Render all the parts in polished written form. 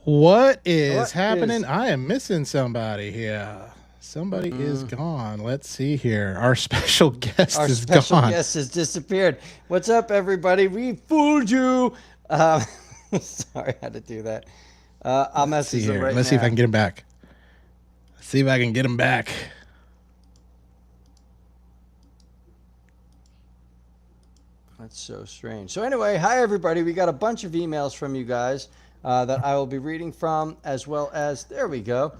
What is happening? I am missing somebody here. Somebody is gone. Let's see here. Our special guest Our is special gone. guest has disappeared. What's up, everybody? We fooled you. Sorry, I had to do that. I'll Let's see message them here. right Let's see if I now. can get him back. Let's see if I can get him back. That's so strange. So anyway, hi everybody. We got a bunch of emails from you guys that I will be reading from, as well as there we go.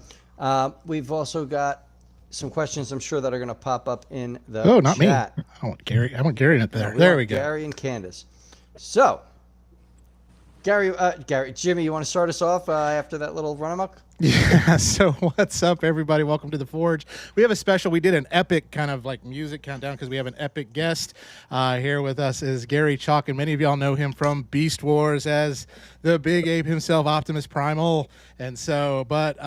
We've also got some questions I'm sure that are going to pop up in the Oh, not chat. me. I want Gary. I want Gary up there. No, There we go. Gary and Candace. So, Gary, Jimmy, you want to start us off after that little run amok? Yeah. So what's up, everybody? Welcome to the Forge. We have a special. We did an epic kind of like music countdown because we have an epic guest here with us. Is Garry Chalk, and many of y'all know him from Beast Wars as the big ape himself, Optimus Primal. And so, but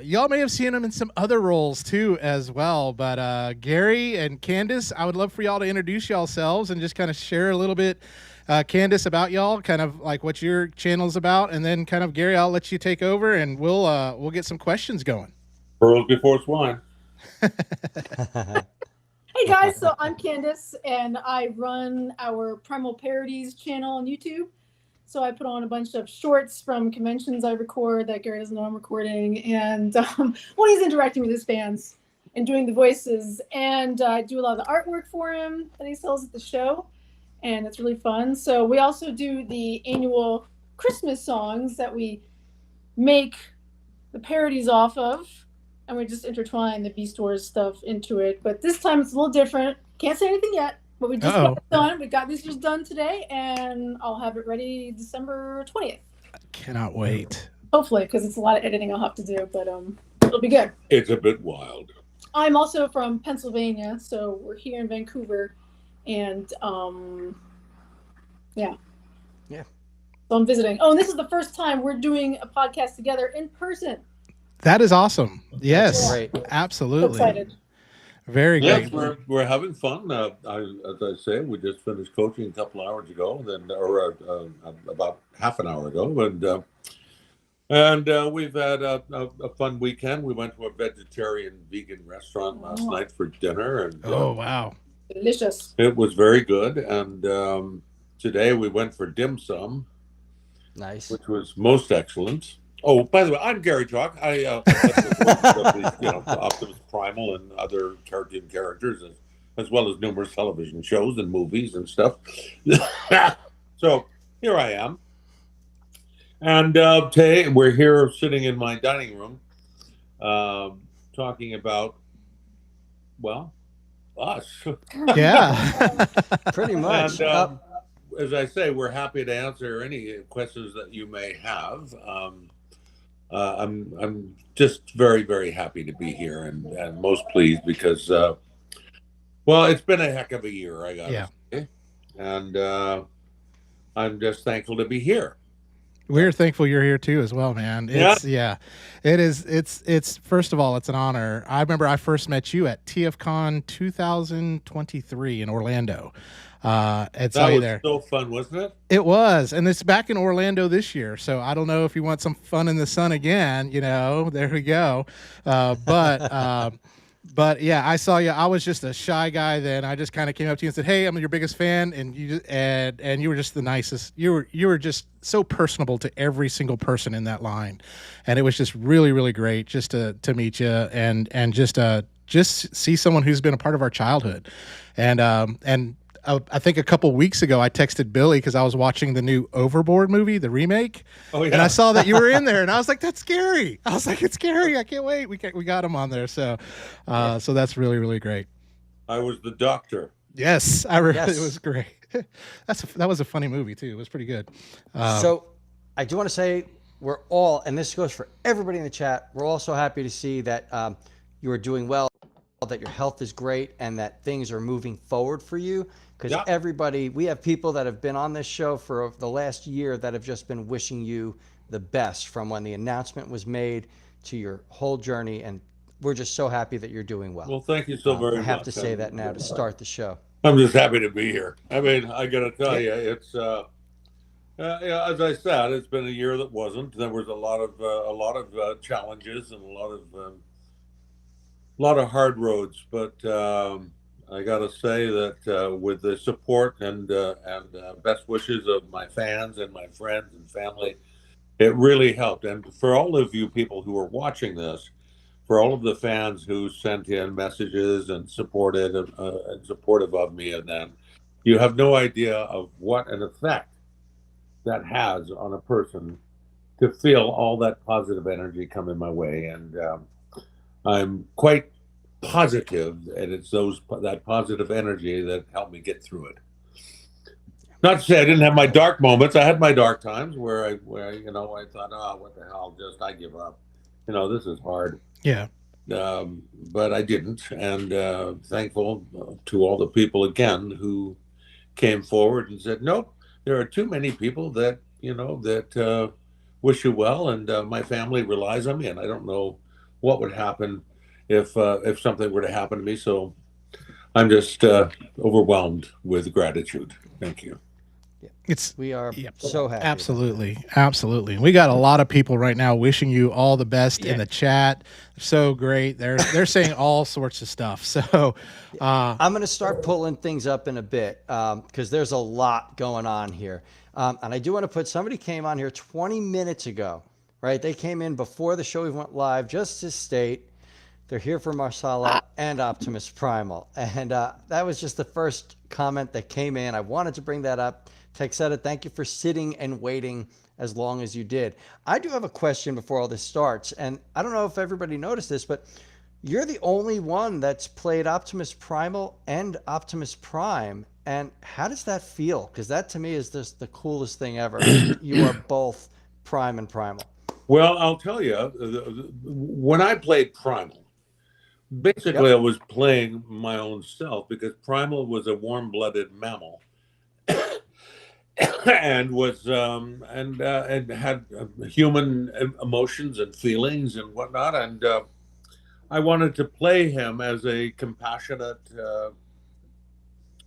y'all may have seen him in some other roles too as well. But Gary and Candace, I would love for y'all to introduce yourselves and just kind of share a little bit. Candace, about y'all, kind of like what your channel's about, and then kind of Gary, I'll let you take over, and we'll get some questions going. Pearls before swine. Hey guys, so I'm Candace, and I run our Primal Parodies channel on YouTube. So I put on a bunch of shorts from conventions I record that Gary doesn't know I'm recording, and when he's interacting with his fans and doing the voices, and I do a lot of the artwork for him that he sells at the show. And it's really fun. So we also do the annual Christmas songs that we make the parodies off of, and we just intertwine the Beast Wars stuff into it. But this time it's a little different. Can't say anything yet, but we just got it done. We got these just done today, and I'll have it ready December 20th. I cannot wait. Hopefully, because it's a lot of editing I'll have to do, but it'll be good. It's a bit wild. I'm also from Pennsylvania, so we're here in Vancouver. And yeah. So I'm visiting. Oh, and this is the first time we're doing a podcast together in person. That is awesome. Yes, great. Absolutely. So excited. Very Yes, great. we're having fun. As I say, we just finished coaching a couple hours ago, or about half an hour ago, and we've had a fun weekend. We went to a vegetarian vegan restaurant last night for dinner, and oh wow. Delicious. It was very good, and today we went for dim sum. Nice. Which was most excellent. Oh, by the way, I'm Garry Chalk. I Optimus Primal and other cartoon characters, as well as numerous television shows and movies and stuff. So here I am, and today we're here sitting in my dining room, talking about, well, us. Yeah. Pretty much. And, as I say, we're happy to answer any questions that you may have. I'm just very, very happy to be here and most pleased because, well, it's been a heck of a year, I gotta say. And I'm just thankful to be here. We're thankful you're here too as well, man. It is. It's first of all, it's an honor. I remember I first met you at TFCon 2023 in Orlando. That was so fun, wasn't it? It was, and it's back in Orlando this year. So I don't know if you want some fun in the sun again. There we go. But yeah, I saw you. I was just a shy guy then. I just kind of came up to you and said, "Hey, I'm your biggest fan," and you were just the nicest. You were just so personable to every single person in that line, and it was just really, really great just to meet you and just see someone who's been a part of our childhood, and. I think a couple weeks ago I texted Billy because I was watching the new Overboard movie, the remake. Oh yeah. And I saw that you were in there, and I was like, "That's scary." I was like, "It's scary! I can't wait. We got him on there." So, so that's really, really great. I was the doctor. Yes, it was great. That was a funny movie too. It was pretty good. So, I do want to say we're all, and this goes for everybody in the chat. We're all so happy to see that you are doing well, that your health is great, and that things are moving forward for you. Because everybody, we have people that have been on this show for the last year that have just been wishing you the best from when the announcement was made to your whole journey. And we're just so happy that you're doing well. Well, thank you so very much. I have to say that now to start the show. I'm just happy to be here. I mean, I got to tell you, it's Yeah, as I said, it's been a year that wasn't. There was a lot of challenges and a lot of hard roads. But I got to say that with the support and best wishes of my fans and my friends and family, it really helped. And for all of you people who are watching this, for all of the fans who sent in messages and supported and supportive of me, and then you have no idea of what an effect that has on a person to feel all that positive energy coming my way. And I'm quite positive that it's that positive energy that helped me get through it. Not to say I didn't have my dark moments. I had my dark times where I thought, oh, what the hell, just I give up. This is hard. Yeah. But I didn't, and thankful to all the people again who came forward and said, nope, there are too many people that wish you well, and my family relies on me, and I don't know what would happen if something were to happen to me. So I'm just overwhelmed with gratitude. Thank you. We are Yep. so happy. Absolutely. We got a lot of people right now wishing you all the best in the chat. So great. They're saying all sorts of stuff. So I'm going to start pulling things up in a bit because there's a lot going on here. And I do want to somebody came on here 20 minutes ago, right? They came in before the show even went live just to state they're here for Marsala and Optimus Primal. And that was just the first comment that came in. I wanted to bring that up. Texetta, thank you for sitting and waiting as long as you did. I do have a question before all this starts, and I don't know if everybody noticed this, but you're the only one that's played Optimus Primal and Optimus Prime. And how does that feel? Because that to me is just the coolest thing ever. You are both Prime and Primal. Well, I'll tell you, when I played Primal, basically I was playing my own self because Primal was a warm-blooded mammal. And was and had human emotions and feelings and whatnot, and I wanted to play him as a compassionate,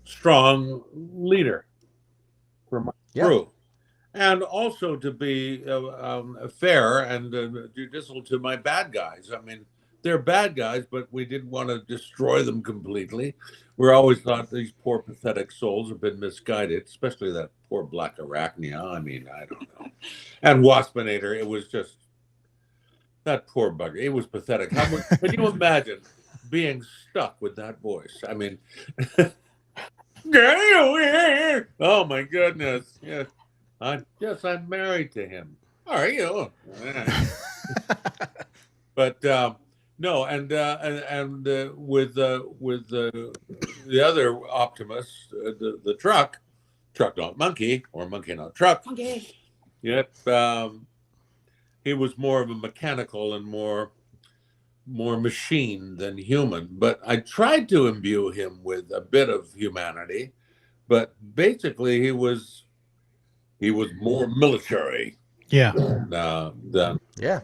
strong leader for my crew, and also to be fair and judicial to my bad guys. I mean, they're bad guys, but we didn't want to destroy them completely. We always thought these poor, pathetic souls have been misguided, especially that poor Black Arachnia. I mean, I don't know. And Waspinator, it was just that poor bugger. It was pathetic. Can you imagine being stuck with that voice? I mean, oh my goodness. Yes, I'm married to him. Are you? But no, and with the other Optimus, the truck not monkey, or monkey not truck. Okay. Yep, he was more of a mechanical and more machine than human. But I tried to imbue him with a bit of humanity, but basically he was more military. Yeah. Than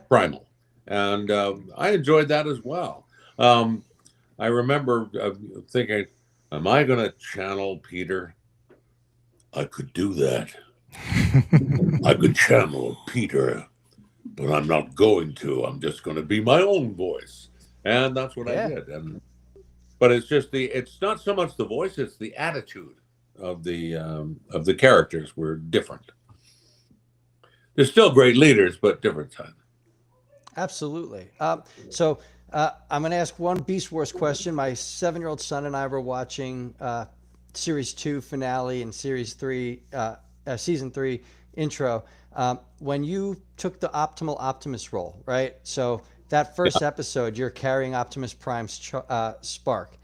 Primal. And I enjoyed that as well. I remember thinking, am I going to channel Peter? I could do that. I could channel Peter, but I'm not going to. I'm just going to be my own voice. And that's what I did. But it's just it's not so much the voice, it's the attitude of the characters were different. They're still great leaders, but different time. Absolutely. So I'm going to ask one Beast Wars question. My 7-year-old son and I were watching Series 2 finale and Series 3, Season 3 intro. When you took the Optimal Optimus role, right? So that first episode, you're carrying Optimus Prime's spark.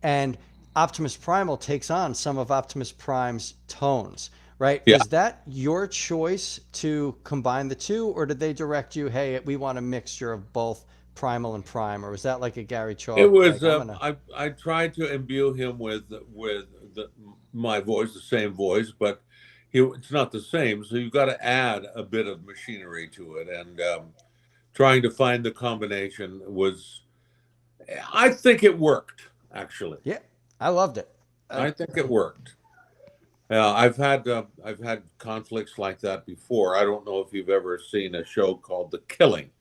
And Optimus Primal takes on some of Optimus Prime's tones. Right? Yeah. Was that your choice to combine the two, or did they direct you, hey, we want a mixture of both Primal and Prime, or was that like a Garry Chalk? It was, I tried to imbue him with my voice, the same voice, but it's not the same. So you've got to add a bit of machinery to it. And trying to find the combination I think it worked, actually. Yeah, I loved it. I think it worked. Yeah, I've had conflicts like that before. I don't know if you've ever seen a show called The Killing.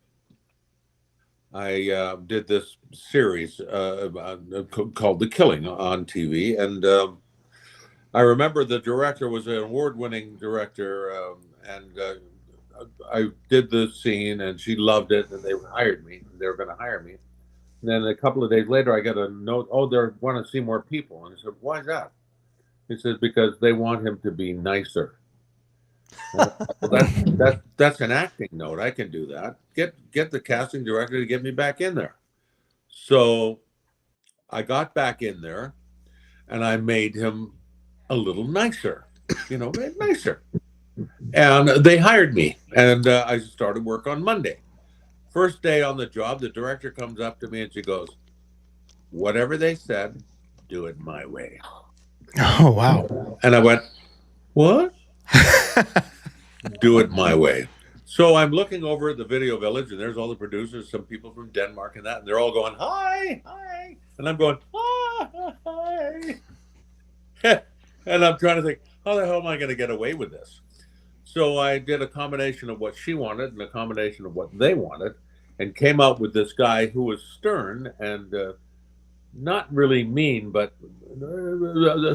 I did this series called The Killing on TV, and I remember the director was an award-winning director, and I did the scene, and she loved it, and they hired me. They were going to hire me. And then a couple of days later, I got a note. Oh, they want to see more people, and I said, "Why is that?" He says, "Because they want him to be nicer." Well, that's an acting note. I can do that. Get the casting director to get me back in there. So I got back in there, and I made him a little nicer, nicer. And they hired me, and I started work on Monday. First day on the job, the director comes up to me and she goes, "Whatever they said, do it my way." Oh, wow. And I went, "What?" "Do it my way." So I'm looking over at the video village, and there's all the producers, some people from Denmark and that, and they're all going, "Hi, hi." And I'm going, "Hi." And I'm trying to think, how the hell am I going to get away with this? So I did a combination of what she wanted and a combination of what they wanted, and came out with this guy who was stern and not really mean, but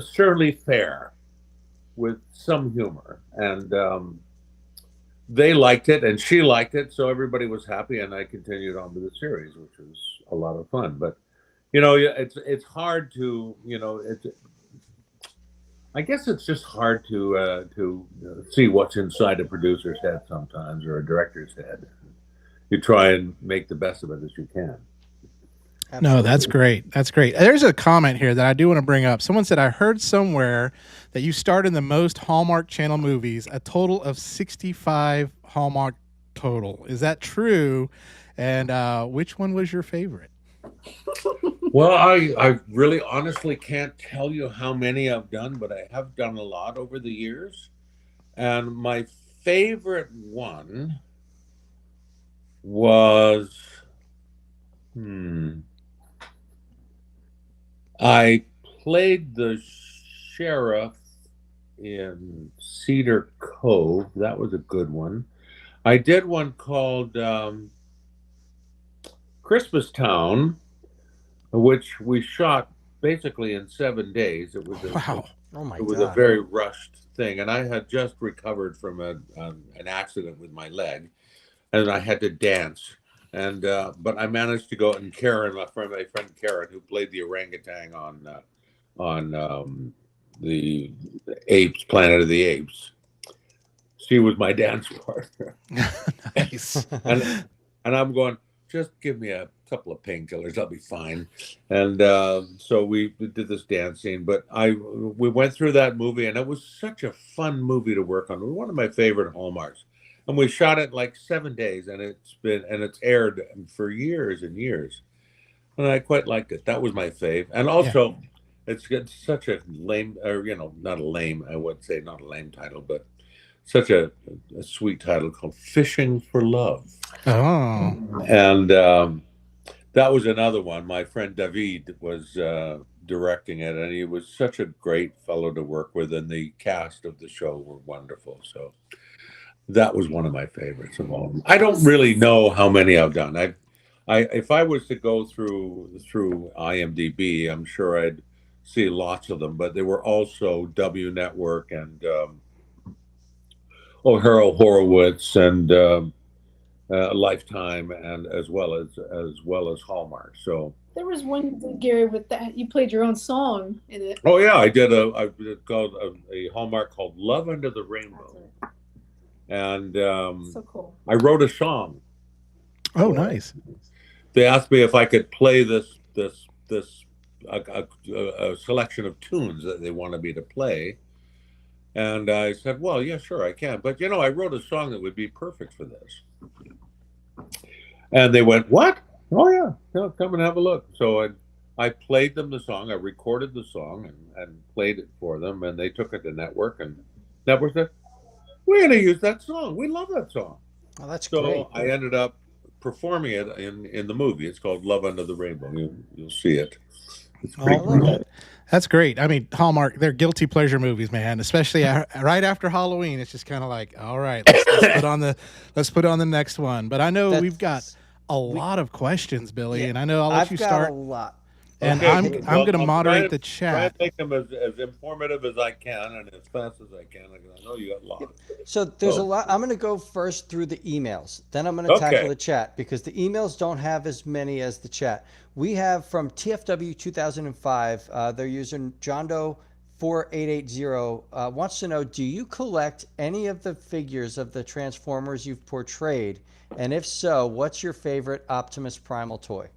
sternly fair with some humor. And they liked it, and she liked it, so everybody was happy, and I continued on with the series, which was a lot of fun. But it's hard to I guess it's just hard to see what's inside a producer's head sometimes, or a director's head. You try and make the best of it as you can. No, that's great. That's great. There's a comment here that I do want to bring up. Someone said, I heard somewhere that you starred in the most Hallmark Channel movies, a total of 65 Hallmark total. Is that true? And which one was your favorite? Well, I really honestly can't tell you how many I've done, but I have done a lot over the years. And my favorite one was, I played the sheriff in Cedar Cove. That was a good one. I did one called Christmas Town, which we shot basically in 7 days. It was Wow. Oh my it was God. a very rushed thing, and I had just recovered from an accident with my leg, and I had to dance. And but I managed to go, and Karen, my friend Karen, who played the orangutan on the Apes, Planet of the Apes, she was my dance partner. Nice. and I'm going, just give me a couple of painkillers, I'll be fine. And so we did this dance scene, but we went through that movie, and it was such a fun movie to work on. It was one of my favorite Hallmarks, and we shot it in like 7 days, and it's aired for years and years, and I quite liked it. That was my fave. And also, it's such a lame, or not a lame, I would say, not a lame title, but such a sweet title called Fishing for Love. Oh. And that was another one. My friend David was directing it, and he was such a great fellow to work with, and the cast of the show were wonderful. So that was one of my favorites of all. I don't really know how many I've done. If I was to go through IMDb, I'm sure I'd see lots of them, but there were also W Network and Harold Horowitz and Lifetime, and as well as Hallmark. So There was one you did, Gary, with that. You played your own song in it. oh yeah, I did called a Hallmark called Love Under the Rainbow, and So cool. I wrote a song. Oh, nice. They asked me if I could play this a selection of tunes that they wanted me to play. And I said, well, yeah, sure, I can. But, I wrote a song that would be perfect for this. And they went, what? Oh, yeah, come and have a look. So I played them the song. I recorded the song and played it for them. And they took it to Network. And Network said, we're going to use that song. We love that song. Oh, that's So great. I ended up performing it in the movie. It's called Love Under the Rainbow. You'll see it. It's Oh, pretty I love that. that's great. I mean, Hallmark, they're guilty pleasure movies, man. Especially right after Halloween, it's just kind of like, all right, let's put on the next one. But I know we've got That's a we. lot of questions, Billy, Yeah, and I know I'll let I've you got a start. lot. And Okay, I'm good. I'm Well, going to I'm moderate the trying to chat. make them as informative as I can and as fast as I can. Because I know you got Yep. lost. So there's a So, lot. I'm going to go first through the emails. Then I'm going to tackle okay. the chat because the emails don't have as many as the chat. We have from TFW 2005, their user John Doe 4880 wants to know, do you collect any of the figures of the Transformers you've portrayed? And if so, what's your favorite Optimus Primal toy?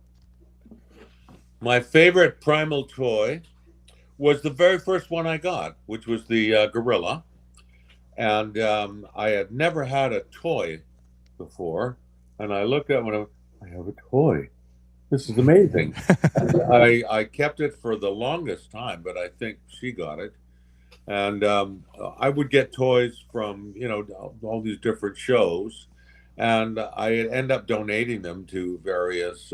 My favorite Primal toy was the very first one I got, which was the Gorilla. And I had never had a toy before. And I looked at it and went, I have a toy. This is amazing. I kept it for the longest time, but I think she got it. And I would get toys from, all these different shows. And I end up donating them to various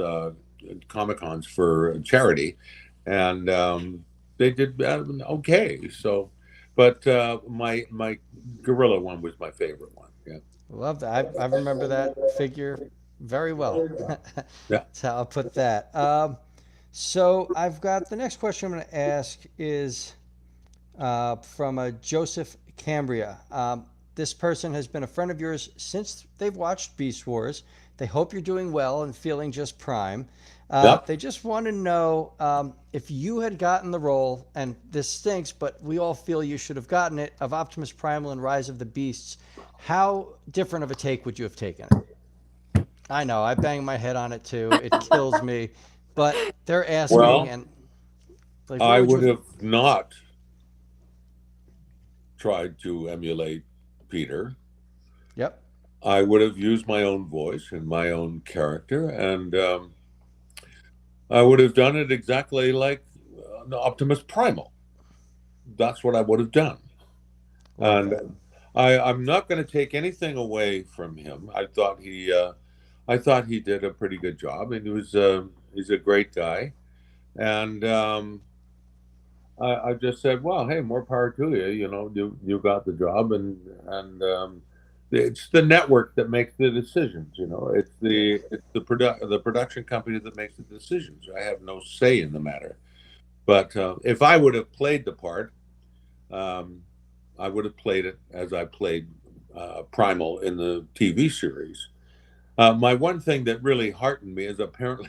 Comic Cons for charity. And they did okay. So, but my Gorilla one was my favorite one. Yeah. Love that. I remember that figure very well. Yeah. That's how I'll put that. So I've got the next question I'm going to ask is from a Joseph Cambria. This person has been a friend of yours since they've watched Beast Wars. They hope you're doing well and feeling just prime. Yep. They just want to know if you had gotten the role, and this stinks, but we all feel you should have gotten it, of Optimus Primal and Rise of the Beasts, how different of a take would you have taken it? I know, I bang my head on it too. It kills me. But they're asking, Well, and like, what I would you would have not tried to emulate Peter. Yep. I would have used my own voice and my own character, and I would have done it exactly like Optimus Primal. That's what I would have done. Love And that. I'm not going to take anything away from him. I thought he did a pretty good job, and he's a great guy. And I just said, well, hey, more power to you. You got the job, and it's the network that makes the decisions. It's the production company that makes the decisions. I have no say in the matter. But if I would have played the part, um, I would have played it as I played Primal in the TV series. My one thing that really heartened me is apparently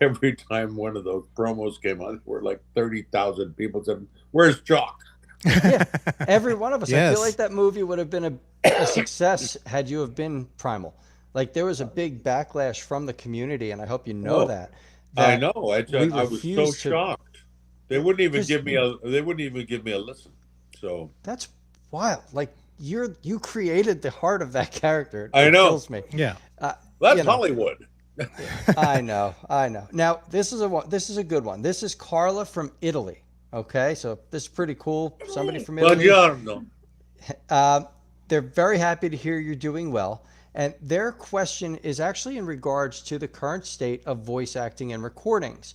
every time one of those promos came on, there were like 30,000 people said, "Where's Chalk?" Yeah, every one of us. I feel like Yes. that movie would have been a success had you have been Primal. Like there was a big backlash from the community, and I hope you know Oh, that I that know. we I was so refused to. shocked. They wouldn't even Because give me a. They wouldn't even give me a listen. So that's wild. Like you created the heart of that character. I It know kills me. Yeah. Uh, that's you know, Hollywood. I know, I know. Now this is a good one. This is Carla from Italy. Okay, so this is pretty cool. Somebody from Italy. Buongiorno. Uh, they're very happy to hear you're doing well. And their question is actually in regards to the current state of voice acting and recordings.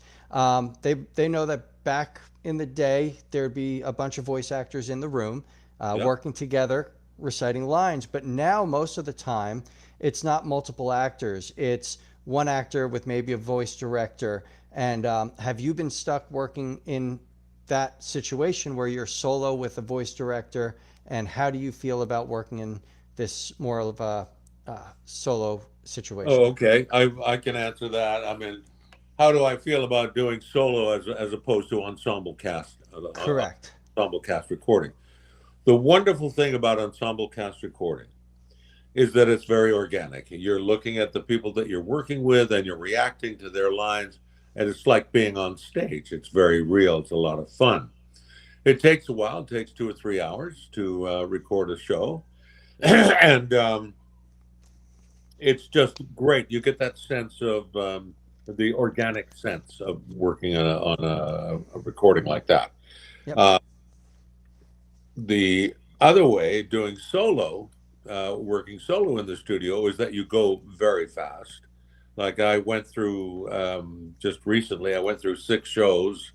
They know that back in the day, there'd be a bunch of voice actors in the room Yep. working together, reciting lines. But now, most of the time, it's not multiple actors. It's one actor with maybe a voice director. And have you been stuck working in that situation where you're solo with a voice director? And how do you feel about working in this more of a solo situation? Oh, okay. I can answer that. I mean, how do I feel about doing solo as opposed to Correct. ensemble cast recording? The wonderful thing about ensemble cast recording is that it's very organic. You're looking at the people that you're working with and you're reacting to their lines, and it's like being on stage. It's very real. It's a lot of fun. It takes a while. It takes 2 or 3 hours to record a show, and it's just great. You get that sense of the organic sense of working on a recording like that. Yep. The other way, doing solo, working solo in the studio, is that you go very fast. Like I went through just recently, I went through 6 shows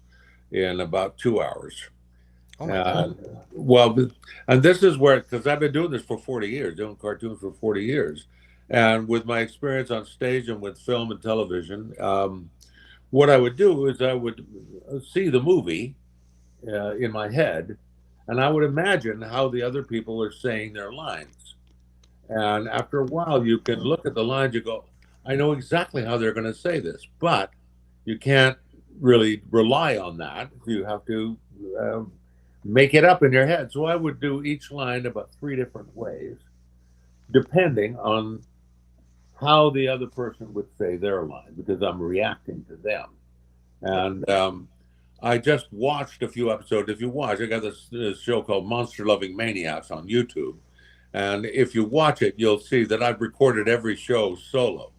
in about 2 hours. Oh my God. Well, and this is where, because I've been doing this for 40 years, doing cartoons for 40 years. And with my experience on stage and with film and television, what I would do is I would see the movie in my head, and I would imagine how the other people are saying their lines. And after a while, you can look at the lines, you go, I know exactly how they're going to say this, but you can't really rely on that. You have to make it up in your head. So I would do each line about 3 different ways, depending on how the other person would say their line, because I'm reacting to them. And I just watched a few episodes. If you watch, I got this show called Monster Loving Maniacs on YouTube. And if you watch it, you'll see that I've recorded every show solo.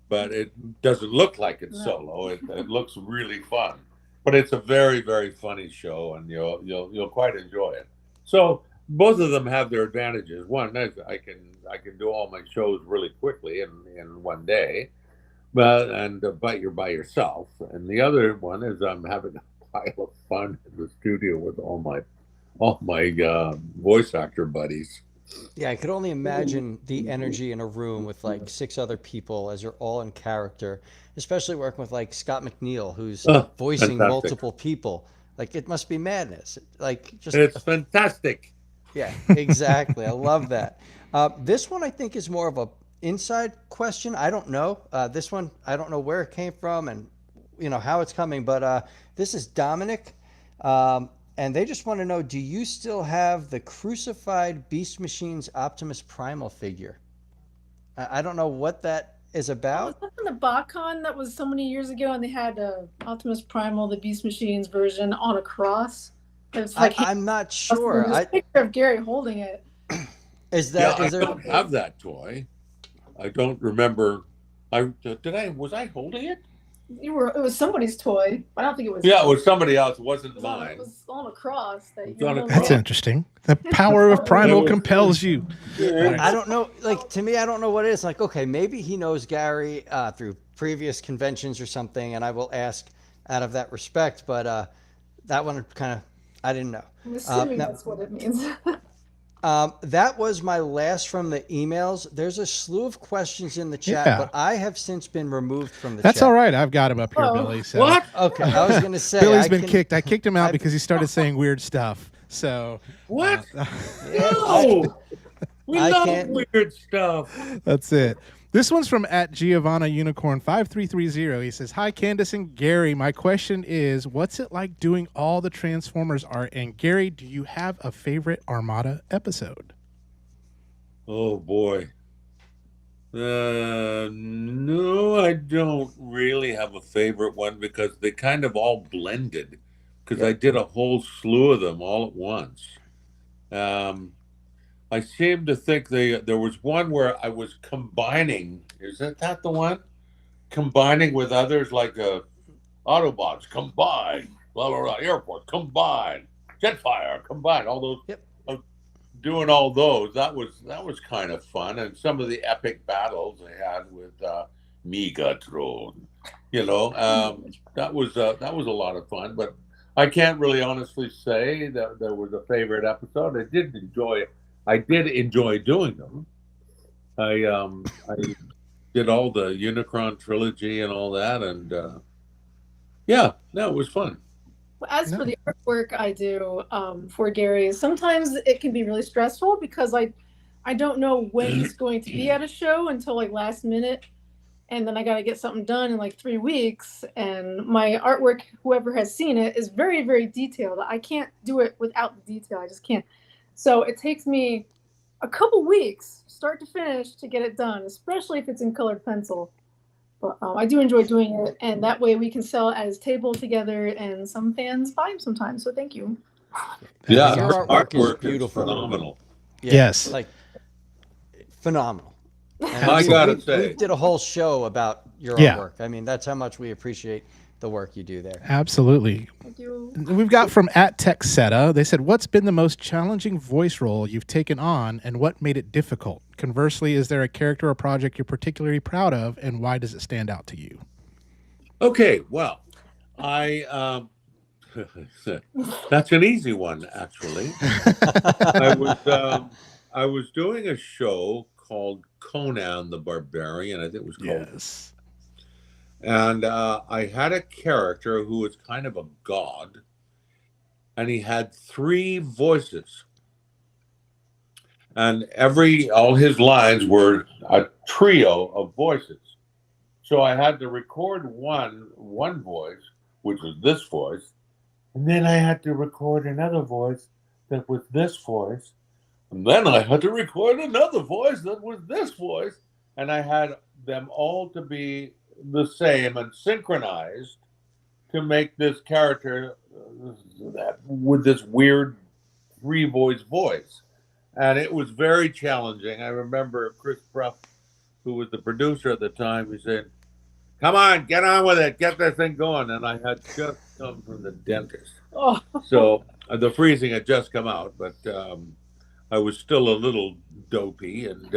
But it doesn't look like it's solo. It looks really fun. But it's a very, very funny show, and you'll quite enjoy it. So both of them have their advantages. One is I can do all my shows really quickly in one day, but you're by yourself. And the other one is I'm having a pile of fun in the studio with all my voice actor buddies. Yeah, I could only imagine the energy in a room with like 6 other people as you're all in character, especially working with like Scott McNeil, who's voicing fantastic. multiple people. Like it must be madness. Like just It's fantastic. Yeah, exactly. I love that. This one I think is more of a inside question. I don't know. This one I don't know where it came from and how it's coming, but this is Dominic. And they just want to know, do you still have the crucified Beast Machines Optimus Primal figure? I don't know what that is about. Was that from the BotCon that was so many years ago, and they had Optimus Primal, the Beast Machines version, on a cross? It's like I'm not sure. There's a picture of Gary holding it. Is that? I don't have that toy. I don't remember. Was I holding it? It was somebody's toy. I don't think it was. Yeah, it was somebody else. It wasn't mine. It was on a cross. That's interesting. The power of Primal compels you. I don't know. Like to me, I don't know what it is. Like, okay, maybe he knows Gary through previous conventions or something, and I will ask out of that respect. But that one kind of, I didn't know. I'm assuming that's what it means. That was my last from the emails. There's a slew of questions in the chat, but I have since been removed from the chat. That's all right. I've got him up here, Billy. So. What? Okay, I was going to say. Billy's been kicked. I kicked him out because he started saying weird stuff. So. What? No! We love weird stuff. That's it. This one's from @GiovannaUnicorn5330. He says, "Hi, Candace and Gary. My question is, what's it like doing all the Transformers art? And Gary, do you have a favorite Armada episode?" Oh boy. No, I don't really have a favorite one because they kind of all blended. Because I did a whole slew of them all at once. I seem to think there was one where I was combining. Is that the one? Combining with others like Autobots, combine, blah, blah, blah, airport, combine, Jetfire, combine, all those. Yep. Doing all those, that was kind of fun. And some of the epic battles they had with Megatron, that was a lot of fun. But I can't really honestly say that there was a favorite episode. I did enjoy doing them. I did all the Unicron trilogy and all that, and it was fun. As for the artwork I do for Gary, sometimes it can be really stressful because I don't know when he's going to be at a show until like last minute, and then I got to get something done in like 3 weeks. And my artwork, whoever has seen it, is very, very detailed. I can't do it without the detail. I just can't. So it takes me a couple weeks, start to finish, to get it done, especially if it's in colored pencil. But I do enjoy doing it, and that way we can sell it as table together, and some fans buy them sometimes. So thank you. Yeah, your artwork is beautiful. Phenomenal. Yeah, yes, like phenomenal. And I gotta say, we did a whole show about your artwork. I mean, that's how much we appreciate the work you do there. Absolutely. Thank you. We've got from @TechSeta. They said, "What's been the most challenging voice role you've taken on, and what made it difficult? Conversely, is there a character or project you're particularly proud of, and why does it stand out to you?" Okay, well, I That's an easy one, actually. I was doing a show called Conan the Barbarian. I think it was called. Yes. And I had a character who was kind of a god, and he had 3 voices. And all his lines were a trio of voices. So I had to record one voice, which was this voice, and then I had to record another voice that was this voice, and then I had to record another voice that was this voice, and I had them all to be the same and synchronized to make this character with this weird 3-voice voice. And it was very challenging. I remember Chris Bruff, who was the producer at the time, he said, "Come on, get on with it. Get this thing going." And I had just come from the dentist. Oh. So the freezing had just come out, but I was still a little dopey. And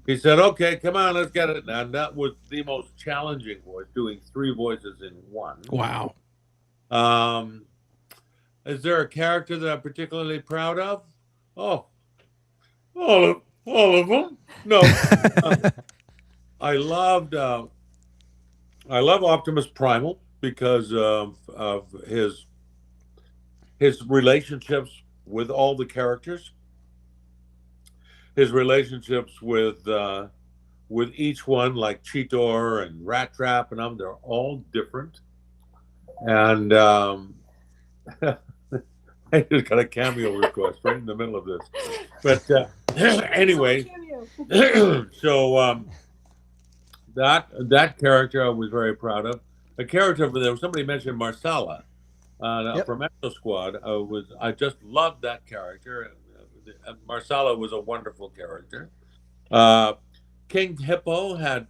he said, "Okay, come on, let's get it." And that was the most challenging voice, doing 3 voices in one. Wow. Is there a character that I'm particularly proud of? Oh, all of them. No, I love Optimus Primal because of his relationships with all the characters, his relationships with each one, like Cheetor and Rat Trap, and they're all different. And I just got a cameo request right in the middle of this. But anyway, so that character I was very proud of. A character there, somebody mentioned Marsala from Exo Squad. I just loved that character. Marsala was a wonderful character. King Hippo had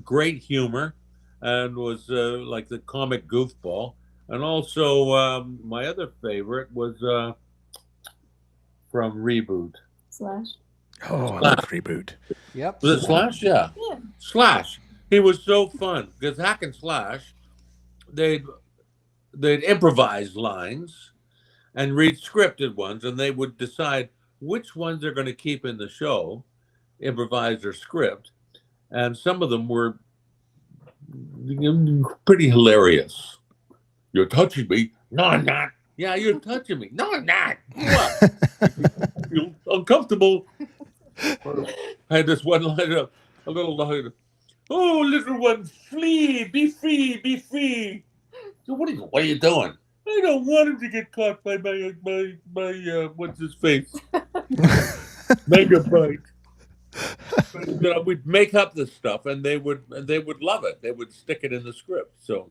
great humor and was like the comic goofball. And also, my other favorite was from Reboot. Slash. Oh, I love Reboot. Yep. Was it Slash? Yeah. Slash. He was so fun because Hack and Slash, they'd improvise lines and read scripted ones, and they would decide which ones they're going to keep in the show, improvised or script. And some of them were pretty hilarious. "You're touching me." "No, I'm not." "Yeah, you're touching me." "No, I'm not." "What?" "Feel uncomfortable." I had this one line, a little line. "Oh, little one, flee, be free, be free." So what are you doing? "I don't want him to get caught by my what's his face? Megabyte." We'd make up this stuff, and they would love it. They would stick it in the script. So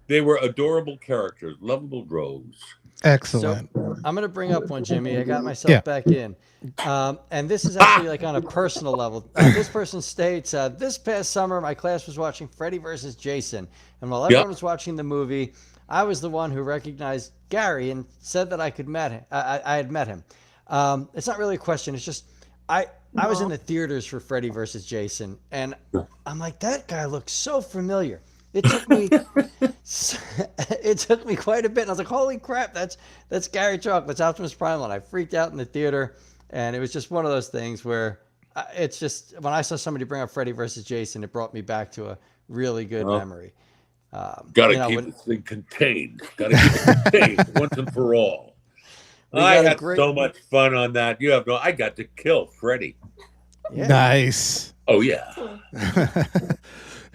they were adorable characters, lovable droves. Excellent. So I'm going to bring up one, Jimmy. I got myself back in. And this is actually like on a personal level. This person states, this past summer, my class was watching Freddy versus Jason. And while everyone was watching the movie, I was the one who recognized Garry and said that I had met him. It's not really a question. It's just, I was in the theaters for Freddy versus Jason. And I'm like, that guy looks so familiar. It took me quite a bit. And I was like, holy crap, that's Garry Chalk, that's Optimus Primal. And I freaked out in the theater. And it was just one of those things where it's just, when I saw somebody bring up Freddy versus Jason, it brought me back to a really good memory. Gotta keep this thing contained. Gotta keep it contained once and for all. I had so much fun on that. I got to kill Freddy. Yeah. Nice. Oh, yeah.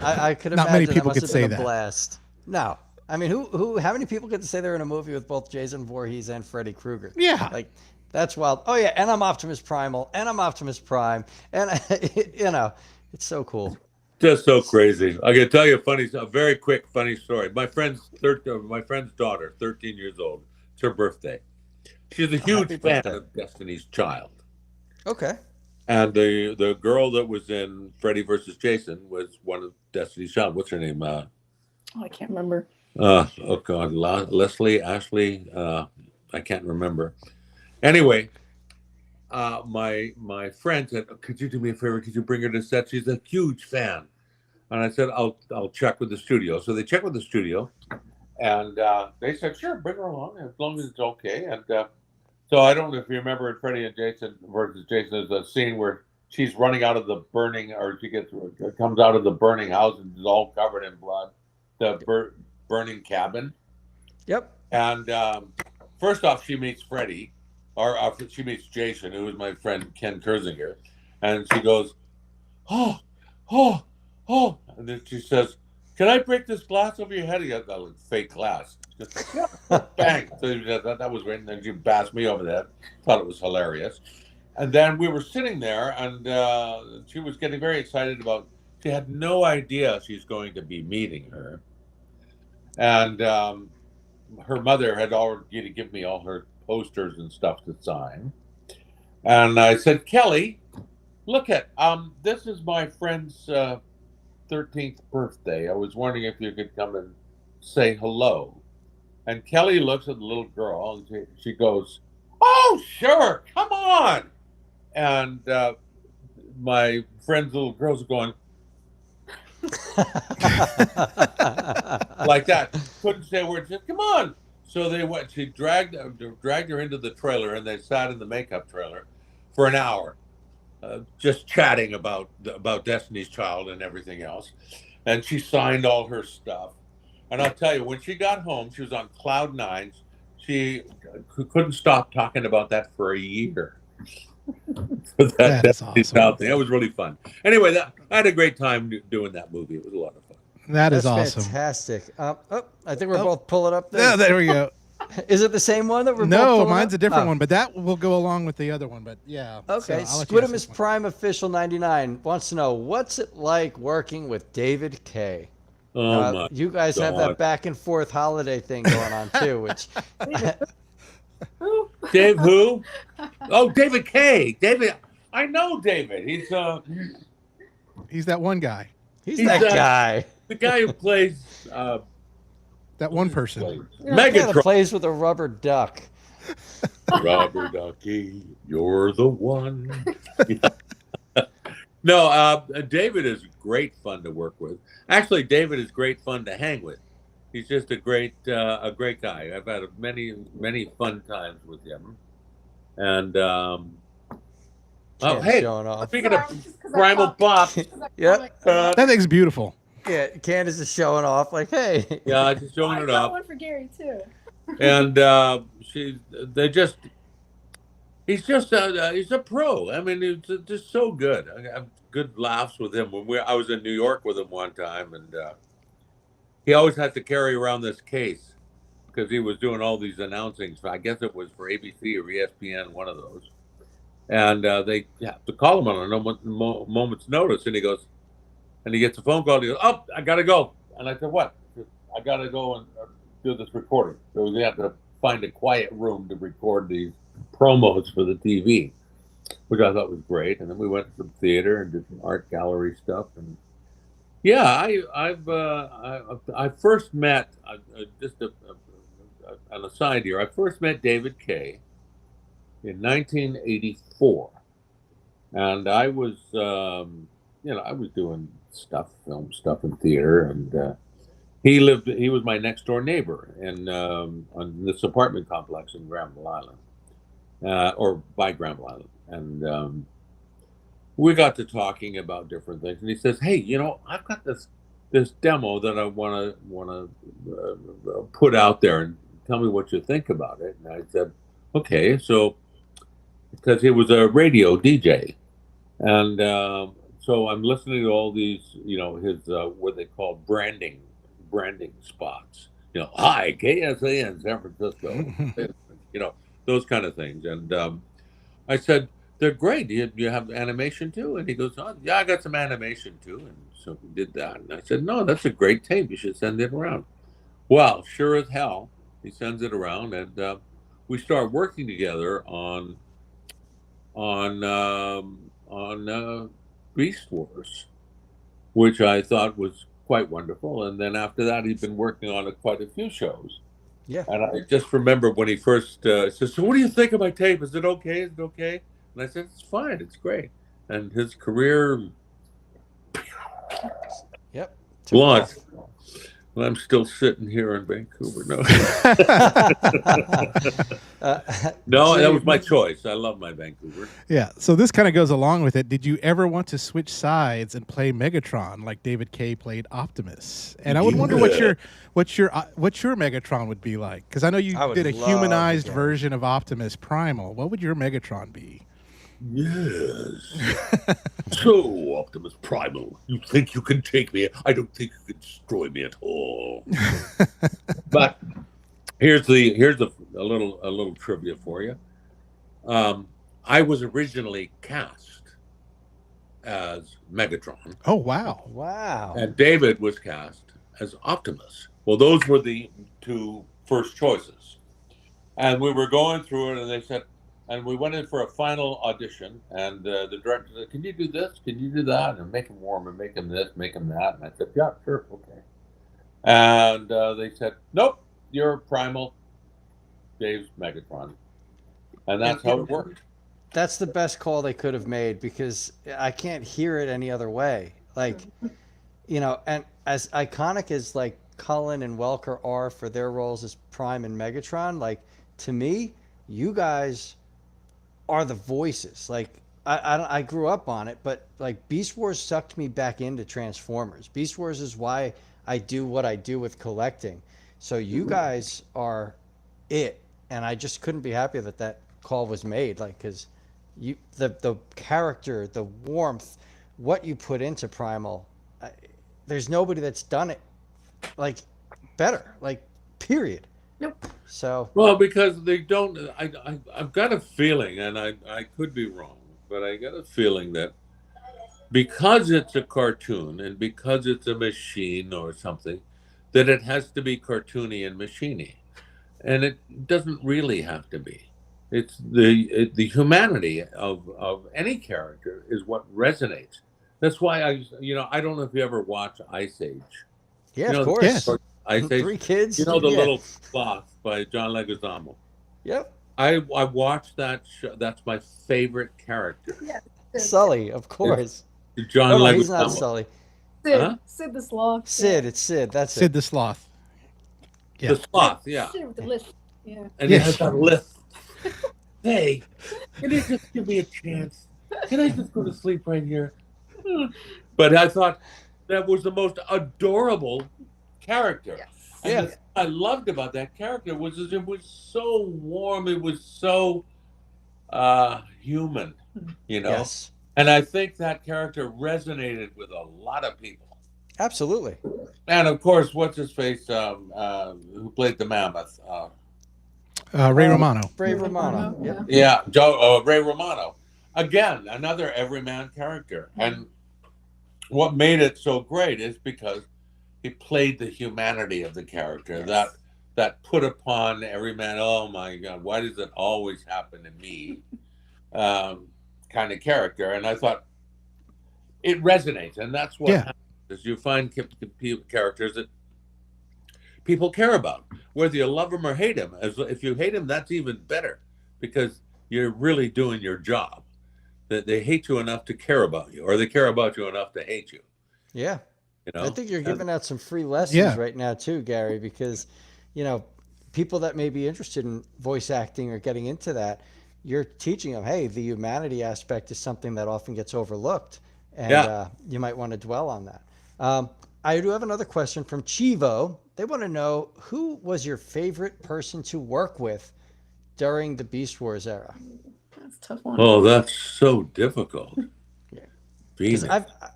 I could imagine not many people could say a that. Blast. No, I mean, how many people get to say they're in a movie with both Jason Voorhees and Freddy Krueger? Yeah, like that's wild. Oh yeah, and I'm Optimus Primal, and I'm Optimus Prime, and it's so cool. Just so crazy. I can tell you a very quick funny story. My friend's daughter, 13 years old. It's her birthday. She's a huge fan of Destiny's Child. Okay. And the girl that was in Freddy versus Jason was one of Destiny's Child. What's her name? I can't remember. Oh God, Leslie, Ashley. I can't remember. Anyway, my friend said, "Could you do me a favor? Could you bring her to set? She's a huge fan." And I said, "I'll check with the studio." So they checked with the studio, And they said, sure, bring her along as long as it's okay. And so I don't know if you remember in Freddie and Jason versus Jason, there's a scene where she's running out of the burning, or she comes out of the burning house and is all covered in blood, the burning cabin. Yep. And first off, she meets Freddie, or she meets Jason, who is my friend Ken Kersinger, and she goes, oh, oh, oh, and then she says, can I break this glass over your head? He got that fake glass. Bang. So that was great. And then she bashed me over that. Thought it was hilarious. And then we were sitting there, and she was getting very excited about, she had no idea she's going to be meeting her. And her mother had already given me all her posters and stuff to sign. And I said, Kelly, look at, this is my friend's 13th birthday. I was wondering if you could come and say hello. And Kelly looks at the little girl and she goes, oh, sure, come on. And my friend's little girls are going like that. Couldn't say a word. She said, come on. So they went. She dragged her into the trailer, and they sat in the makeup trailer for an hour. Just chatting about Destiny's Child and everything else. And she signed all her stuff. And I'll tell you, when she got home, she was on cloud nine. She couldn't stop talking about that for a year. That's awesome. That was really fun. Anyway, I had a great time doing that movie. It was a lot of fun. That's awesome. Fantastic. I think we're both pulling up there. Yeah, there we go. Is it the same one that we're both No, pulling mine's up? a different one, but that will go along with the other one. But yeah. Okay. So Squidimus Prime Official 99 wants to know, what's it like working with David K? Oh my you guys God. have that back and forth holiday thing going on too, which Dave who? Oh, David K. David, I know David. He's that one guy. He's that guy. The guy who plays that one person. Megatron. That plays with a rubber duck. Rubber ducky, you're the one. No, David is great fun to work with. Actually, David is great fun to hang with. He's just a great guy. I've had many fun times with him. And hey, speaking of Primal Pop, that thing's beautiful. Yeah, Candace is showing off. Like, hey, yeah, just showing it off. One for Gary too. And he's a pro. I mean, he's just so good. I have good laughs with him. I was in New York with him one time, and he always had to carry around this case because he was doing all these announcings. I guess it was for ABC or ESPN, one of those. And they have to call him on a moment's notice. And he goes, and he gets a phone call. And he goes, oh, I got to go. And I said, what? Said, I got to go and do this recording. So we have to find a quiet room to record these promos for the TV, which I thought was great. And then we went to some theater and did some art gallery stuff. And yeah, I first met, just an aside here, I first met David K. in 1984. And I was, I was doing film stuff in theater. And he was my next door neighbor on this apartment complex in Granville Island, or by Granville Island. And we got to talking about different things. And he says, hey, I've got this demo that I want to put out there and tell me what you think about it. And I said, okay. So, because he was a radio DJ. And so I'm listening to all these, his, what they call branding spots. Hi, KSA in San Francisco. Those kind of things. And I said, they're great. Do you have animation too? And he goes, oh, yeah, I got some animation too. And so we did that. And I said, no, that's a great tape. You should send it around. Well, sure as hell, he sends it around, and we start working together on Beast Wars, which I thought was quite wonderful. And then after that, he'd been working on quite a few shows. Yeah. And I just remember when he first said, so what do you think of my tape? Is it okay? Is it okay? And I said, it's fine. It's great. And his career launched Well, I'm still sitting here in Vancouver. No, no, that was my choice. I love my Vancouver. Yeah. So this kind of goes along with it. Did you ever want to switch sides and play Megatron like David Kaye played Optimus? And I would wonder what your Megatron would be like, because I know you did a humanized version of Optimus Primal. What would your Megatron be? Yes. So, Optimus Primal, you think you can take me? I don't think you can destroy me at all. But here's a little trivia for you. I was originally cast as Megatron. Oh wow! Wow! And David was cast as Optimus. Well, those were the two first choices, and we were going through it, and they said. And we went in for a final audition, and the director said, "Can you do this? Can you do that? And make him warm, and make him this, make him that." And I said, "Yeah, sure, okay." And they said, "Nope, you're Primal, Dave's Megatron," and that's how it worked. That's the best call they could have made, because I can't hear it any other way. Like, you know, and as iconic as like Cullen and Welker are for their roles as Prime and Megatron, like, to me, you guys are the voices. Like, I grew up on it, but like Beast Wars sucked me back into Transformers. Beast Wars is why I do what I do with collecting. So you guys are it, and I just couldn't be happier that that call was made. Like, because you, the character, the warmth, what you put into Primal, there's nobody that's done it like better. Like, period. Nope. So well, because they don't. I've got a feeling, and I could be wrong, but I got a feeling that because it's a cartoon and because it's a machine or something, that it has to be cartoony and machiney, and it doesn't really have to be. It's the humanity of any character is what resonates. That's why I don't know if you ever watch Ice Age. Yeah, of course. Yes. Ice Age. 3 kids. The little sloth by John Leguizamo. Yep. I watched that show. That's my favorite character. Yeah. Sully, of course. John Leguizamo. He's not Sully. Sid, Huh? Sid the Sloth. Sid, it's Sid. That's Sid it. the Sloth. Yeah. The sloth, yeah. Sid with the list. Yeah. And he has that lift. Hey, can you just give me a chance? Can I just go to sleep right here? But I thought that was the most adorable character. Yes. And Yeah. the thing I loved about that character was it was so warm. It was so human, Yes. And I think that character resonated with a lot of people. Absolutely. And of course, what's his face? Who played the mammoth? Ray Romano. Ray Romano. Yep. Yeah, Ray Romano. Again, another everyman character. And what made it so great is because he played the humanity of the character. Yes. That put upon every man, oh my God, why does it always happen to me? Kind of character. And I thought it resonates. And that's what happens is you find characters that people care about, whether you love them or hate them. If you hate them, that's even better because you're really doing your job. That they hate you enough to care about you, or they care about you enough to hate you. Yeah. I think you're giving out some free lessons Yeah. right now too, Gary, because, people that may be interested in voice acting or getting into that, you're teaching them, hey, the humanity aspect is something that often gets overlooked, and you might want to dwell on that. I do have another question from Chivo. They want to know, who was your favorite person to work with during the Beast Wars era? That's a tough one. Oh, that's so difficult. Yeah. Venus.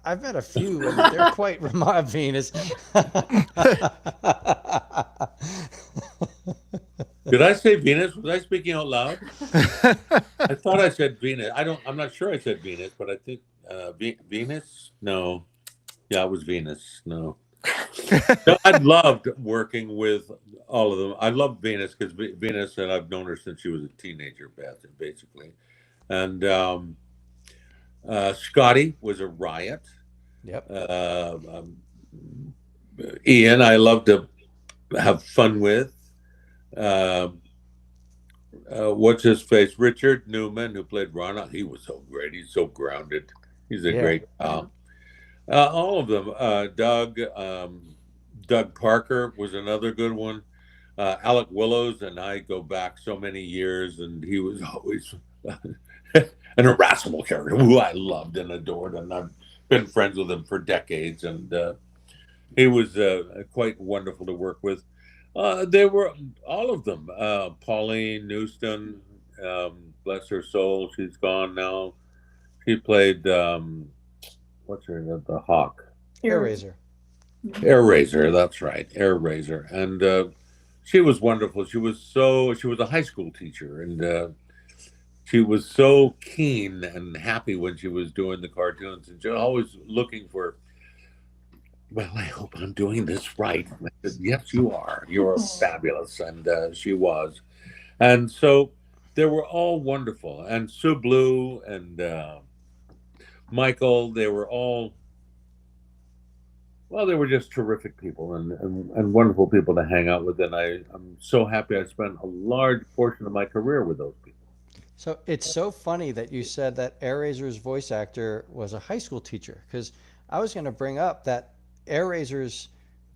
I've met a few, and they're quite remarkable. Venus. Did I say Venus? Was I speaking out loud? I thought I said Venus. I'm not sure I said Venus, but I think Venus. No, yeah, it was Venus. No, I loved working with all of them. I loved Venus because Venus, and I've known her since she was a teenager, basically. And Scotty was a riot. Yep. Ian, I love to have fun with. What's his face? Richard Newman, who played Rana. He was so great. He's so grounded. He's a great. All of them. Doug, Doug Parker was another good one. Alec Willows and I go back so many years, and he was always an irascible character who I loved and adored, and I've been friends with him for decades, and he was quite wonderful to work with. They were all of them. Pauline Newston, bless her soul, she's gone now. She played what's her name? The Hawk. Air Razor. Air Razor, that's right, Air Razor, and she was wonderful. She was a high school teacher, and she was so keen and happy when she was doing the cartoons, and she was always looking for. Well, I hope I'm doing this right. I said, yes, you are. You're fabulous, and she was, and so they were all wonderful. And Sue Blue and Michael, they were all. Well, they were just terrific people and wonderful people to hang out with. And I'm so happy I spent a large portion of my career with those people. So it's so funny that you said that Air Razor's voice actor was a high school teacher, because I was going to bring up that Air Razor's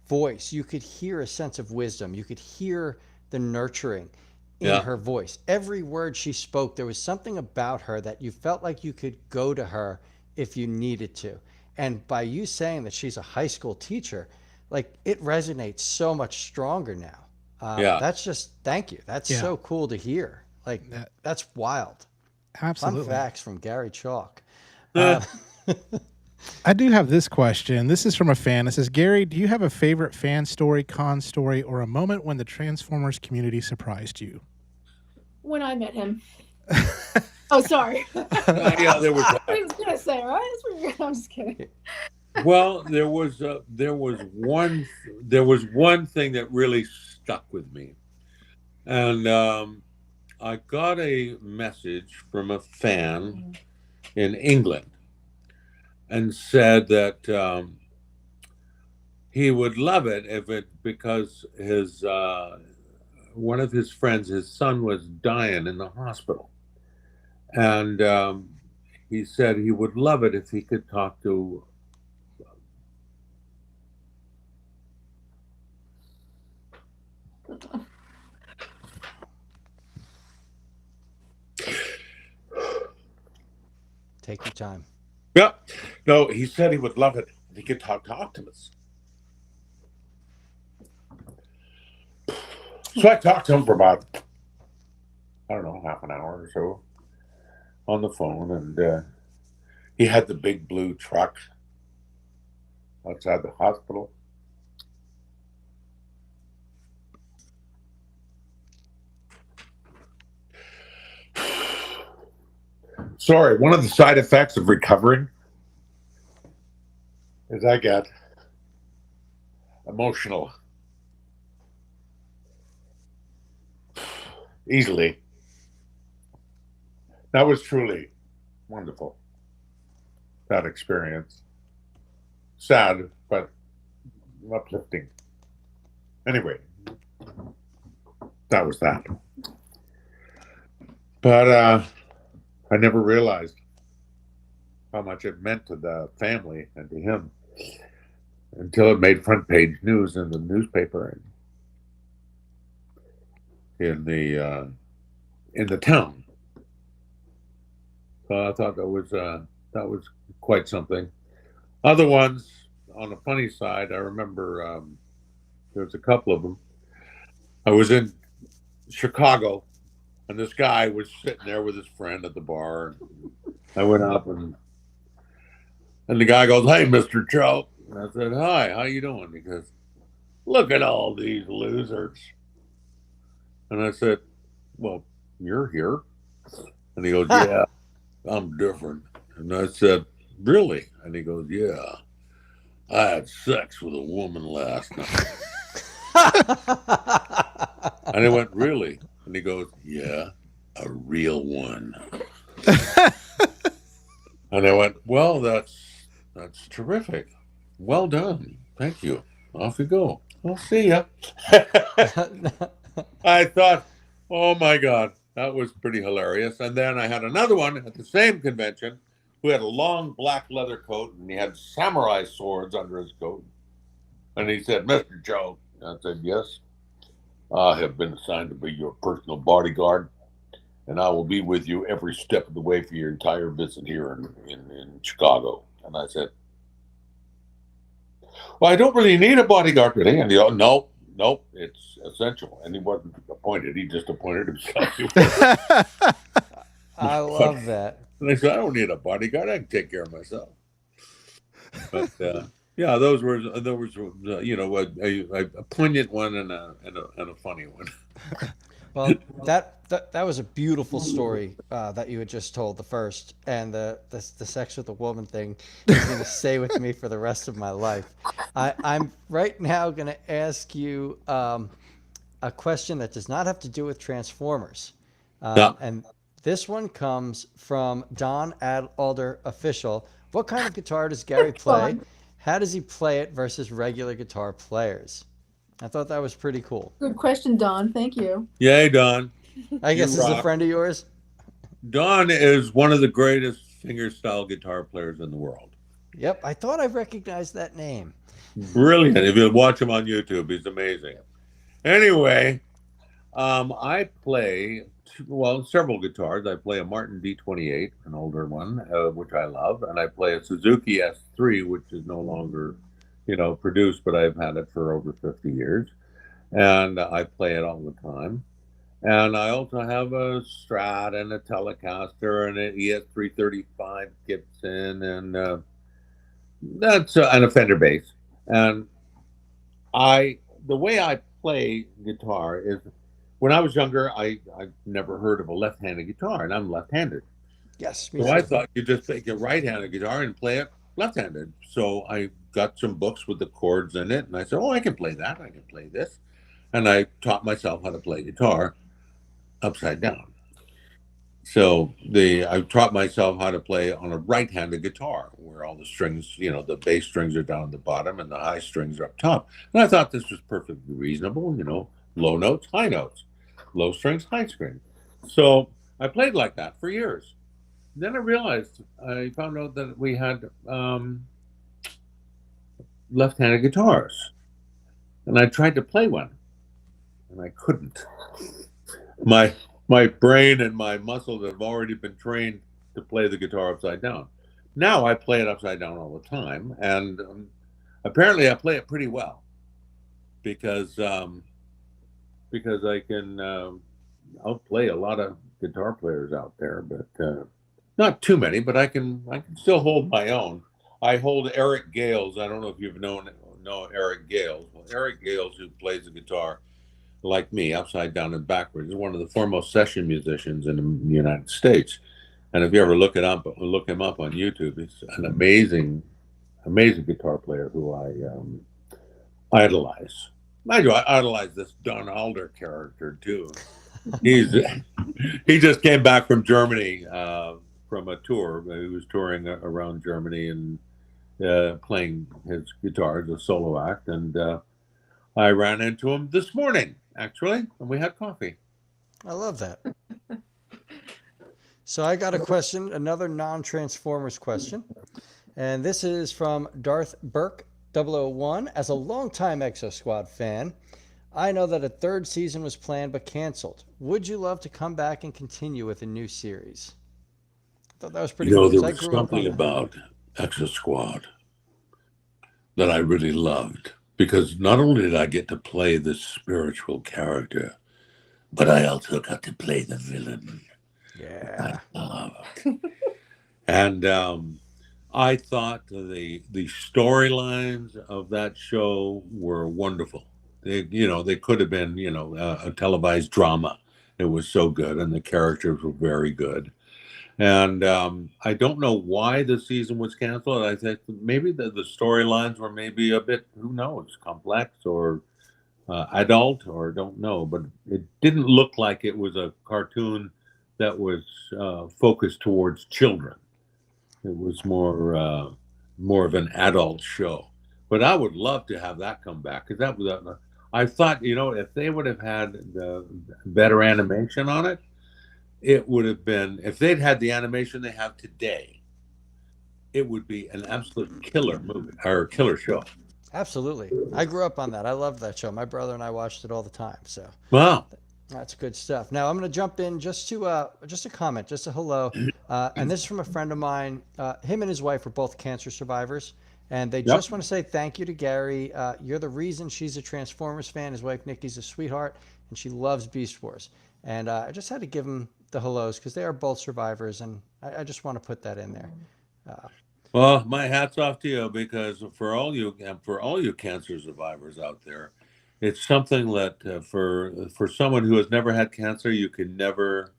voice, you could hear a sense of wisdom. You could hear the nurturing in her voice. Every word she spoke, there was something about her that you felt like you could go to her if you needed to. And by you saying that she's a high school teacher, like, it resonates so much stronger now. That's just, thank you. That's so cool to hear. Like, that's wild. Absolutely. Fun facts from Garry Chalk. I do have this question. This is from a fan. It says, Gary, do you have a favorite fan story, con story, or a moment when the Transformers community surprised you? When I met him. Oh, sorry. Yeah, there was. I was gonna say, right? That's what you're. I'm just kidding. Well, there was one thing that really stuck with me, and I got a message from a fan in England, and said that he would love it because his one of his friends, his son, was dying in the hospital. And he said he would love it if he could talk to Take your time. Yeah. No, he said he would love it if he could talk to Optimus. So I talked to him for about, I don't know, half an hour or so on the phone, and he had the big blue truck outside the hospital. Sorry, one of the side effects of recovering is I get emotional easily. That was truly wonderful, that experience. Sad, but uplifting. Anyway, that was that. But I never realized how much it meant to the family and to him until it made front page news in the newspaper in the town. So I thought that was quite something. Other ones, on the funny side, I remember there was a couple of them. I was in Chicago, and this guy was sitting there with his friend at the bar. I went up, and the guy goes, "Hey, Mr. Chalk." And I said, "Hi, how you doing?" He goes, "Look at all these losers." And I said, "Well, you're here." And he goes, "Yeah, I'm different." And I said, "Really?" And he goes, "Yeah, I had sex with a woman last night." And I went, "Really?" And he goes, "Yeah, a real one." And I went, "Well, that's terrific. Well done. Thank you. Off you go. I'll see ya." I thought, oh my God, that was pretty hilarious. And then I had another one at the same convention who had a long black leather coat, and he had samurai swords under his coat. And he said, Mr. Joe. I said, yes, I have been assigned to be your personal bodyguard, and I will be with you every step of the way for your entire visit here in Chicago. And I said, well, I don't really need a bodyguard today. And he goes, no, it's essential. And he wasn't appointed. He just appointed himself. I love that. And I said, I don't need a bodyguard. I can take care of myself. But yeah, those were a poignant one and a funny one. Well, that was a beautiful story that you had just told, the first, and the sex with a woman thing is going to stay with me for the rest of my life. I'm right now going to ask you a question that does not have to do with Transformers, and this one comes from Don Alder Official. What kind of guitar does Garry play? How does he play it versus regular guitar players? I thought that was pretty cool. Good question, Don. Thank you. Yay, Don. I guess this is a friend of yours? Don is one of the greatest fingerstyle guitar players in the world. Yep, I thought I recognized that name. Brilliant. If you watch him on YouTube, he's amazing. Anyway, I play, several guitars. I play a Martin D28, an older one, which I love, and I play a Suzuki S3, which is no longer produced, but I've had it for over 50 years, and I play it all the time. And I also have a Strat and a Telecaster and an ES335 Gibson, and that's and a Fender bass. And the way I play guitar is, when I was younger, I never heard of a left-handed guitar, and I'm left-handed. Yes. So I thought you just take a right-handed guitar and play it left-handed. So I got some books with the chords in it, and I said, I can play that. I can play this. And I taught myself how to play guitar upside down. So I taught myself how to play on a right-handed guitar, where all the strings, the bass strings are down at the bottom and the high strings are up top. And I thought this was perfectly reasonable, low notes, high notes, low strings, high strings. So I played like that for years. Then I found out that we had left-handed guitars, and I tried to play one, and I couldn't. My brain and my muscles have already been trained to play the guitar upside down. Now I play it upside down all the time, and apparently I play it pretty well because I can outplay a lot of guitar players out there, but not too many. But I can still hold my own. I hold Eric Gales. I don't know if you've know Eric Gales. Well, Eric Gales, who plays the guitar like me, upside down and backwards, is one of the foremost session musicians in the United States. And if you ever look him up on YouTube, he's an amazing guitar player who I idolize. I idolize this Don Alder character too. He just came back from Germany from a tour. He was touring around Germany and playing his guitar as a solo act. And I ran into him this morning, actually, and we had coffee. I love that. So I got a question, another non-Transformers question. And this is from Darth Burke 001. As a longtime Exo Squad fan, I know that a third season was planned but canceled. Would you love to come back and continue with a new series? I thought that was pretty cool. There was something about Exo Squad that I really loved, because not only did I get to play this spiritual character, but I also got to play the villain. Yeah. And I thought the storylines of that show were wonderful. They could have been, a televised drama. It was so good, and the characters were very good. And I don't know why the season was canceled. I think maybe the storylines were maybe a bit, who knows, complex or adult, or don't know. But it didn't look like it was a cartoon that was focused towards children. It was more of an adult show. But I would love to have that come back, because that was I thought, if they would have had the better animation on it, it would have been, if they'd had the animation they have today, it would be an absolute killer movie or killer show. Absolutely. I grew up on that. I loved that show. My brother and I watched it all the time. So Wow. that's good stuff. Now I'm going to jump in just to just a comment, just a hello, and this is from a friend of mine. Him and his wife are both cancer survivors, and they Yep. just want to say thank you to Gary. You're the reason she's a Transformers fan. His wife Nikki's a sweetheart, and she loves Beast Wars. And I just had to give them the hellos because they are both survivors, and I just want to put that in there. Well, my hat's off to you, because for all you cancer survivors out there, it's something that for someone who has never had cancer, you can never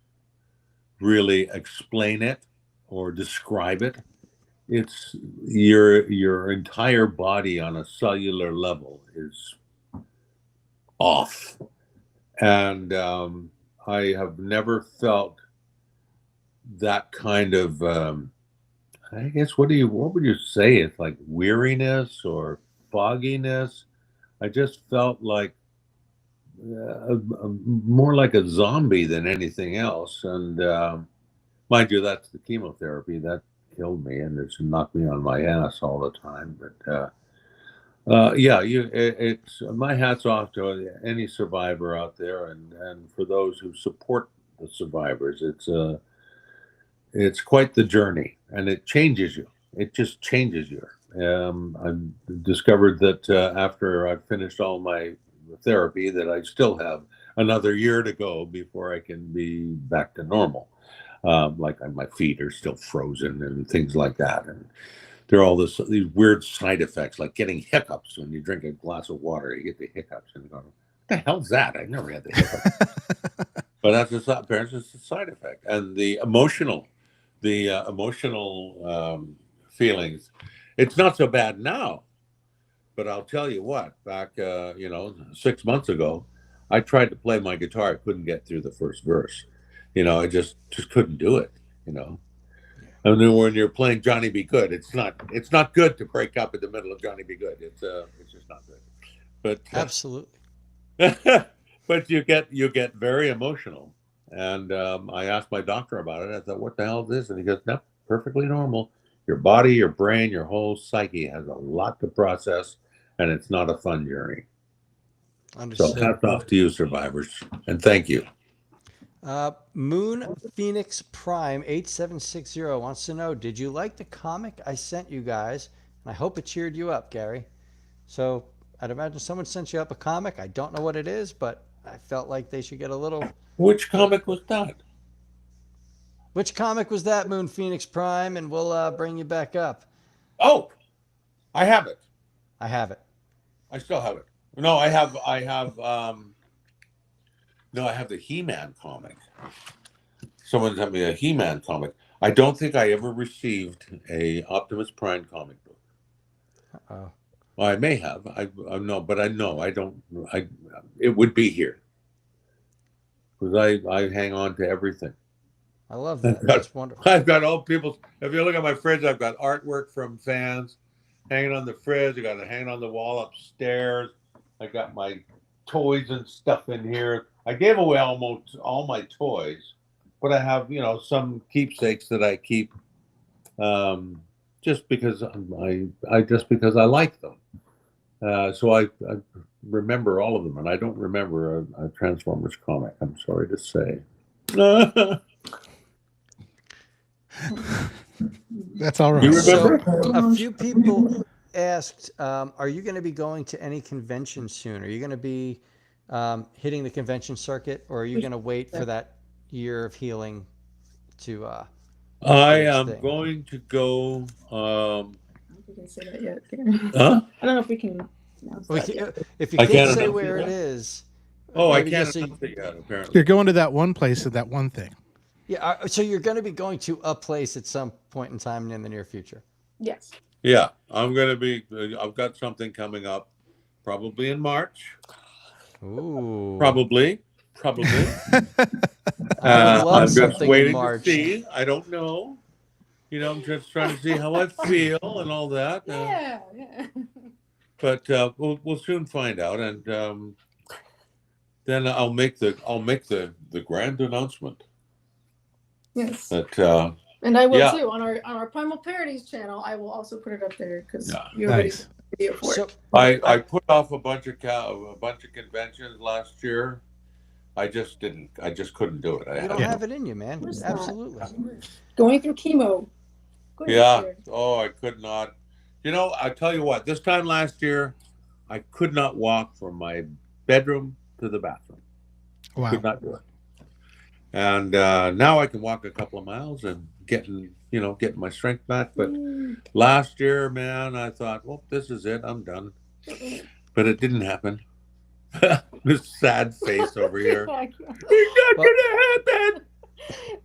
really explain it or describe it. It's your entire body on a cellular level is off, and I have never felt that kind of. I guess what would you say? It's like weariness or fogginess. I just felt like more like a zombie than anything else. And mind you, that's the chemotherapy that killed me, and it's knocked me on my ass all the time. But yeah, it's my hat's off to any survivor out there, and for those who support the survivors. It's quite the journey, and it changes you. It just changes you. I've discovered that after I've finished all my therapy, that I still have another year to go before I can be back to normal. Like my feet are still frozen and things like that, and there are all these weird side effects, like getting hiccups when you drink a glass of water. You get the hiccups, and you go, "What the hell's that? I never had the hiccups." But apparently it's a side effect, and the emotional feelings. It's not so bad now, but I'll tell you what. Back 6 months ago, I tried to play my guitar. I couldn't get through the first verse. I just couldn't do it. And then when you're playing Johnny Be Good, it's not good to break up in the middle of Johnny Be Good. It's just not good. But Absolutely. but you get very emotional. And I asked my doctor about it. I thought, what the hell is this? And he goes, no, perfectly normal. Your body, your brain, your whole psyche has a lot to process, and it's not a fun journey. Understood. So hats off to you, survivors, and thank you. Moon Phoenix Prime 8760 wants to know, did you like the comic I sent you guys? And I hope it cheered you up, Gary. So I'd imagine someone sent you up a comic. I don't know what it is, but I felt like they should get a little... Which comic was that? Which comic was that, Moon Phoenix Prime? And we'll bring you back up. Oh, I have it. I have it. I still have it. No, I have the He-Man comic. Someone sent me a He-Man comic. I don't think I ever received a Optimus Prime comic book. Uh-oh. Well, I may have. I know, but I know I don't. It would be here, because I hang on to everything. I love that. That's wonderful. I've got old people. If you look at my fridge, I've got artwork from fans hanging on the fridge. I got it hanging on the wall upstairs. I got my toys and stuff in here. I gave away almost all my toys, but I have some keepsakes that I keep just because I like them. So I remember all of them, and I don't remember a Transformers comic. I'm sorry to say. That's all right. You remember? So, a few people asked, are you going to be going to any conventions soon? Are you going to be hitting the convention circuit, or are you going to wait for that year of healing to... I am going to go... we can say that yet. Huh? I don't know if we can announce that yet. If you can't say where it is... Oh, I can't announce it yet, apparently. You're going to that one place at that one thing. Yeah, so you're going to be going to a place at some point in time in the near future. Yes. Yeah, I'm going to be... I've got something coming up, probably in March. Ooh. Probably. I would love I'm just something waiting in March. to see. I don't know. I'm just trying to see how I feel and all that. Yeah. But we'll soon find out, and then I'll make the grand announcement. Yes. That And I will too on our Primal Parodies channel. I will also put it up there because you already. Nice. video for So it. I put off a bunch of conventions last year. I just couldn't do it. you don't have it in you, man. Where's that? Absolutely. Going through chemo. Goodness Yeah. dear. Oh, I could not. You know, I tell you what. This time last year, I could not walk from my bedroom to the bathroom. Wow. Could not do it. And now I can walk a couple of miles and getting my strength back. But last year, man, I thought, well, this is it. I'm done. But it didn't happen. This sad face over here. It's not gonna happen.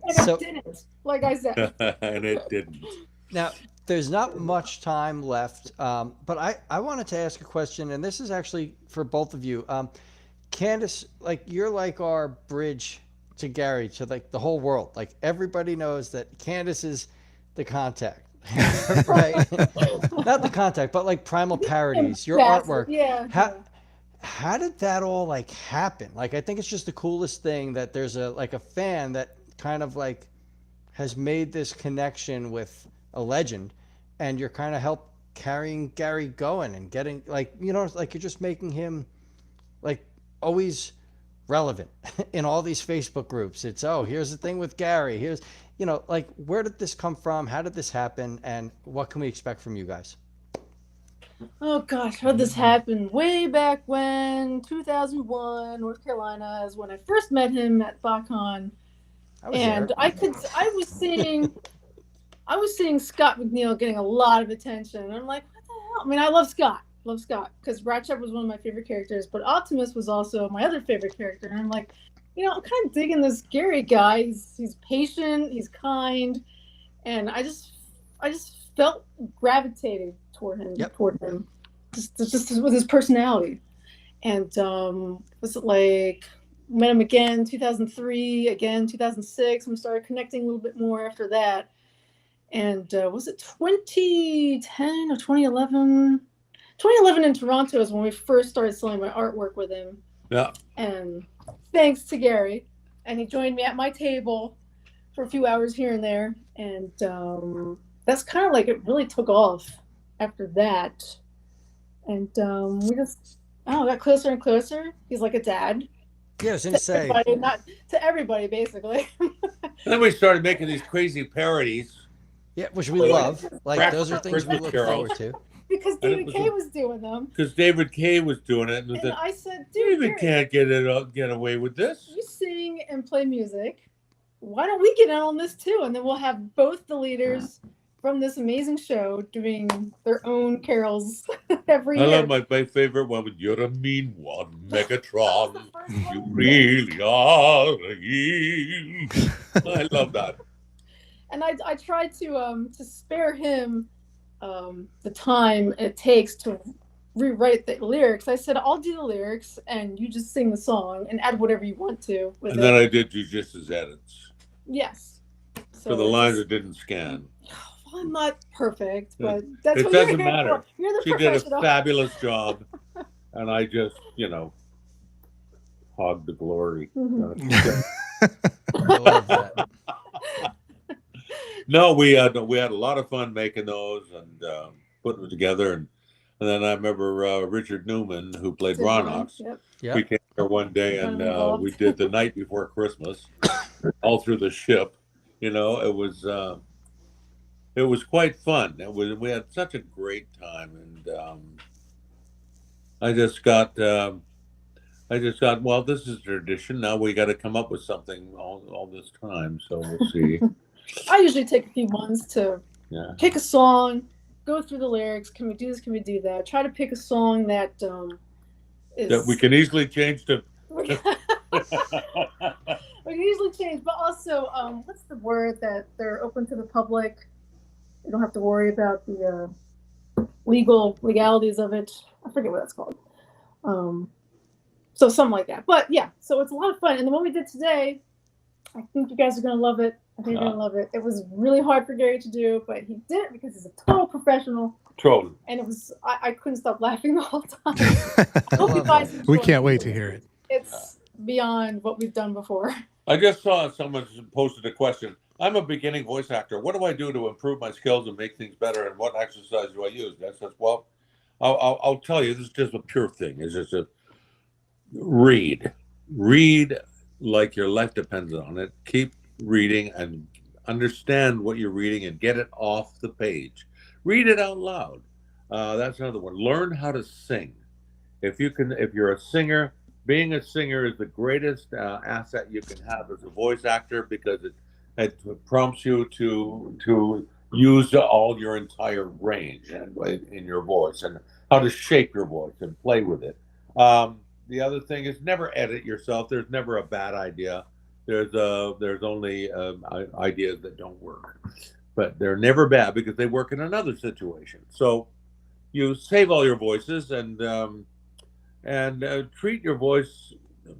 And So- it didn't, like I said. And it didn't. Now, there's not much time left, but I wanted to ask a question, and this is actually for both of you. Candace, like, you're like our bridge to Garry, to like the whole world. Like, everybody knows that Candace is the contact, right? Not the contact, but like Primal Parodies, your artwork. Yeah. How did that all like happen? Like, I think it's just the coolest thing that there's a fan that kind of like has made this connection with a legend, and you're kind of help carrying Garry going and getting like, like you're just making him like always relevant in all these Facebook groups. It's, oh, here's the thing with Garry. Here's, like, where did this come from? How did this happen? And what can we expect from you guys? Oh gosh, how did this happen? Way back when, 2001, North Carolina is when I first met him at BotCon, and there. I was seeing Scott McNeil getting a lot of attention. And I'm like, what the hell? I mean, I love Scott, because Ratchet was one of my favorite characters, but Optimus was also my other favorite character. And I'm like, I'm kind of digging this Garry guy. He's patient, he's kind, and I just felt gravitated toward him, just with his personality. And was it like, met him again 2003, again 2006, and we started connecting a little bit more after that. And was it 2010 or 2011? 2011 in Toronto is when we first started selling my artwork with him. Yeah. And thanks to Garry, and he joined me at my table for a few hours here and there, and that's kind of like it really took off after that. And we just got closer and closer. He's like a dad. Yeah, I was going to say. Not to everybody, basically. And then we started making these crazy parodies. Yeah, which we love. Like, those are things we look forward to. Because David K was doing them. Because David K was doing it. And I said, dude, David can't get away with this. You sing and play music. Why don't we get in on this too? And then we'll have both the leaders from this amazing show doing their own carols every year. I love my favorite one with "You're a mean one, Megatron. You really are." I love that. And I tried to spare him the time it takes to rewrite the lyrics. I said, I'll do the lyrics and you just sing the song and add whatever you want to with and it. Then I did Jujitsu's edits. Yes. So for the lines that didn't scan. Well, I'm not perfect, but that's It what doesn't you're here matter. for. You're the She did a professional. fabulous job, and I just, hogged the glory. I love that. No, we had a lot of fun making those and putting them together, and then I remember Richard Newman, who played Ronox. Yep. We came there one day and we did The Night Before Christmas, all through the ship. It was quite fun. We had such a great time, and I just got. Well, this is tradition. Now we got to come up with something all this time. So we'll see. I usually take a few months to pick a song, go through the lyrics. Can we do this? Can we do that? Try to pick a song that is that we can easily change to. we can easily change, but also, what's the word that they're open to the public? You don't have to worry about the legalities of it. I forget what that's called. So something like that. But yeah, so it's a lot of fun. And the one we did today, I think you guys are going to love it. I think you're going to love it. It was really hard for Garry to do, but he did it because he's a total professional. Totally. And it was, I couldn't stop laughing the whole time. I hope you guys enjoy We can't it. wait to hear it. It's beyond what we've done before. I just saw someone posted a question. I'm a beginning voice actor. What do I do to improve my skills and make things better? And what exercise do I use? I says, well, I'll tell you, this is just a pure thing. Is just a read, read like your life depends on it. Keep reading and understand what you're reading and get it off the page. Read it out loud. That's another one. Learn how to sing. If you can, if you're a singer, being a singer is the greatest asset you can have as a voice actor, because it prompts you to use all your entire range and in your voice, and how to shape your voice and play with it. The other thing is, never edit yourself. There's never a bad idea. There's only ideas that don't work, but they're never bad because they work in another situation. So you save all your voices, and treat your voice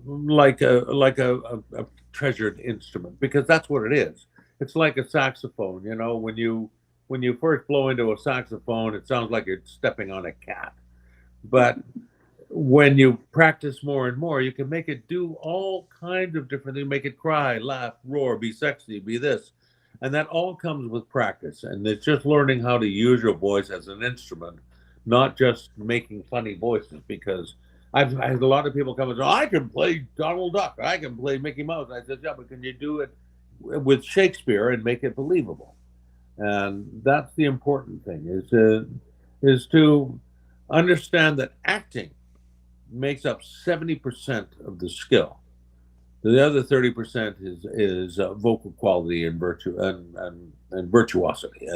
like a treasured instrument, because that's what it is. It's like a saxophone. You know, when you first blow into a saxophone, it sounds like you're stepping on a cat, but when you practice more and more, you can make it do all kinds of different things. Make it cry, laugh, roar, be sexy, be this. And that all comes with practice. And it's just learning how to use your voice as an instrument, not just making funny voices. Because I've had a lot of people come and say, I can play Donald Duck, I can play Mickey Mouse. I said, yeah, but can you do it with Shakespeare and make it believable? And that's the important thing, is to understand that acting makes up 70% of the skill. The other 30% is vocal quality and virtuosity,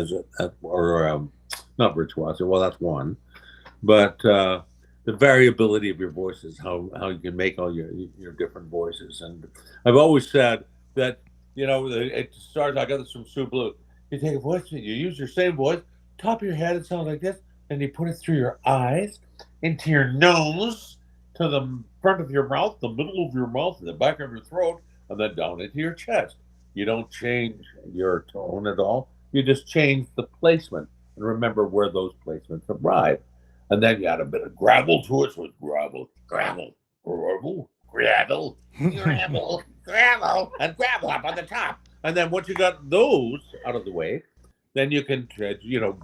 not virtuosity. Well, that's one, but the variability of your voices, how you can make all your different voices. And I've always said that, you know, it starts. I got this from Sue Blue. You take a voice, you use your same voice, top of your head, it sounds like this, and you put it through your eyes, into your nose, to the front of your mouth, the middle of your mouth, the back of your throat, and then down into your chest. You don't change your tone at all. You just change the placement, and remember where those placements arrive. And then you add a bit of gravel to it, so it's gravel, gravel, gravel, gravel, gravel, gravel, and gravel up on the top. And then once you got those out of the way, then you can,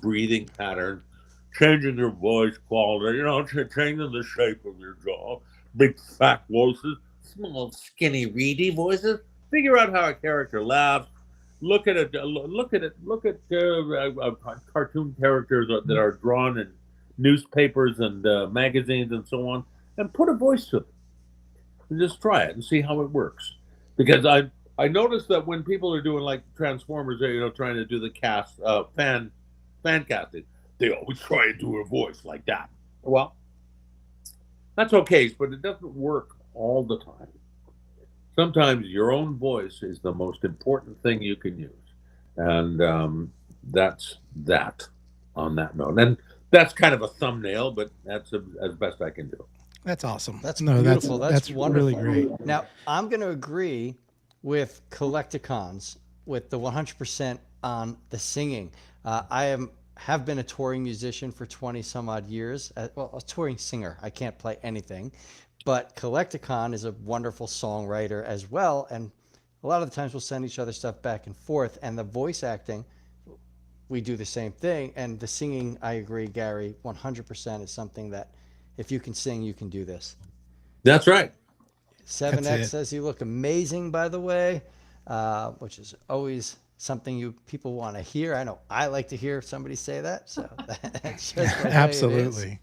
breathing patterns, changing your voice quality, changing the shape of your jaw, big fat voices, small skinny reedy voices. Figure out how a character laughs. Look at cartoon characters that are drawn in newspapers and magazines and so on, and put a voice to them. And just try it and see how it works. Because I noticed that when people are doing like Transformers, trying to do the cast fan casting, they always try and do a voice like that. Well, that's okay, but it doesn't work all the time. Sometimes your own voice is the most important thing you can use. And that's that on that note. And that's kind of a thumbnail, but that's as best I can do. That's awesome. That's beautiful. That's wonderful. Really great. Now, I'm going to agree with Collecticons with the 100% on the singing. I have been a touring musician for 20 some odd years. A touring singer. I can't play anything, but Collecticon is a wonderful songwriter as well. And a lot of the times we'll send each other stuff back and forth, and the voice acting, we do the same thing. And the singing, I agree, Gary, 100% is something that if you can sing, you can do this. That's right. 7X says you look amazing, by the way, which is always something people want to hear. I know I like to hear somebody say that. So that's just the way absolutely. It is.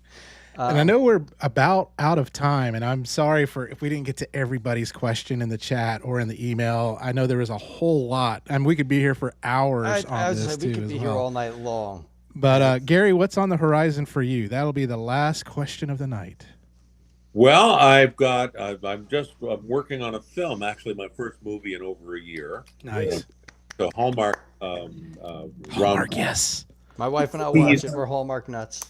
And I know we're about out of time, and I'm sorry if we didn't get to everybody's question in the chat or in the email. I know there was a whole lot, and we could be here for hours on this too. We could be here all night long. But Gary, what's on the horizon for you? That'll be the last question of the night. Well, I'm working on a film, actually my first movie in over a year. Nice. So Hallmark. Hallmark, yes. My wife and I watch it. We're Hallmark nuts.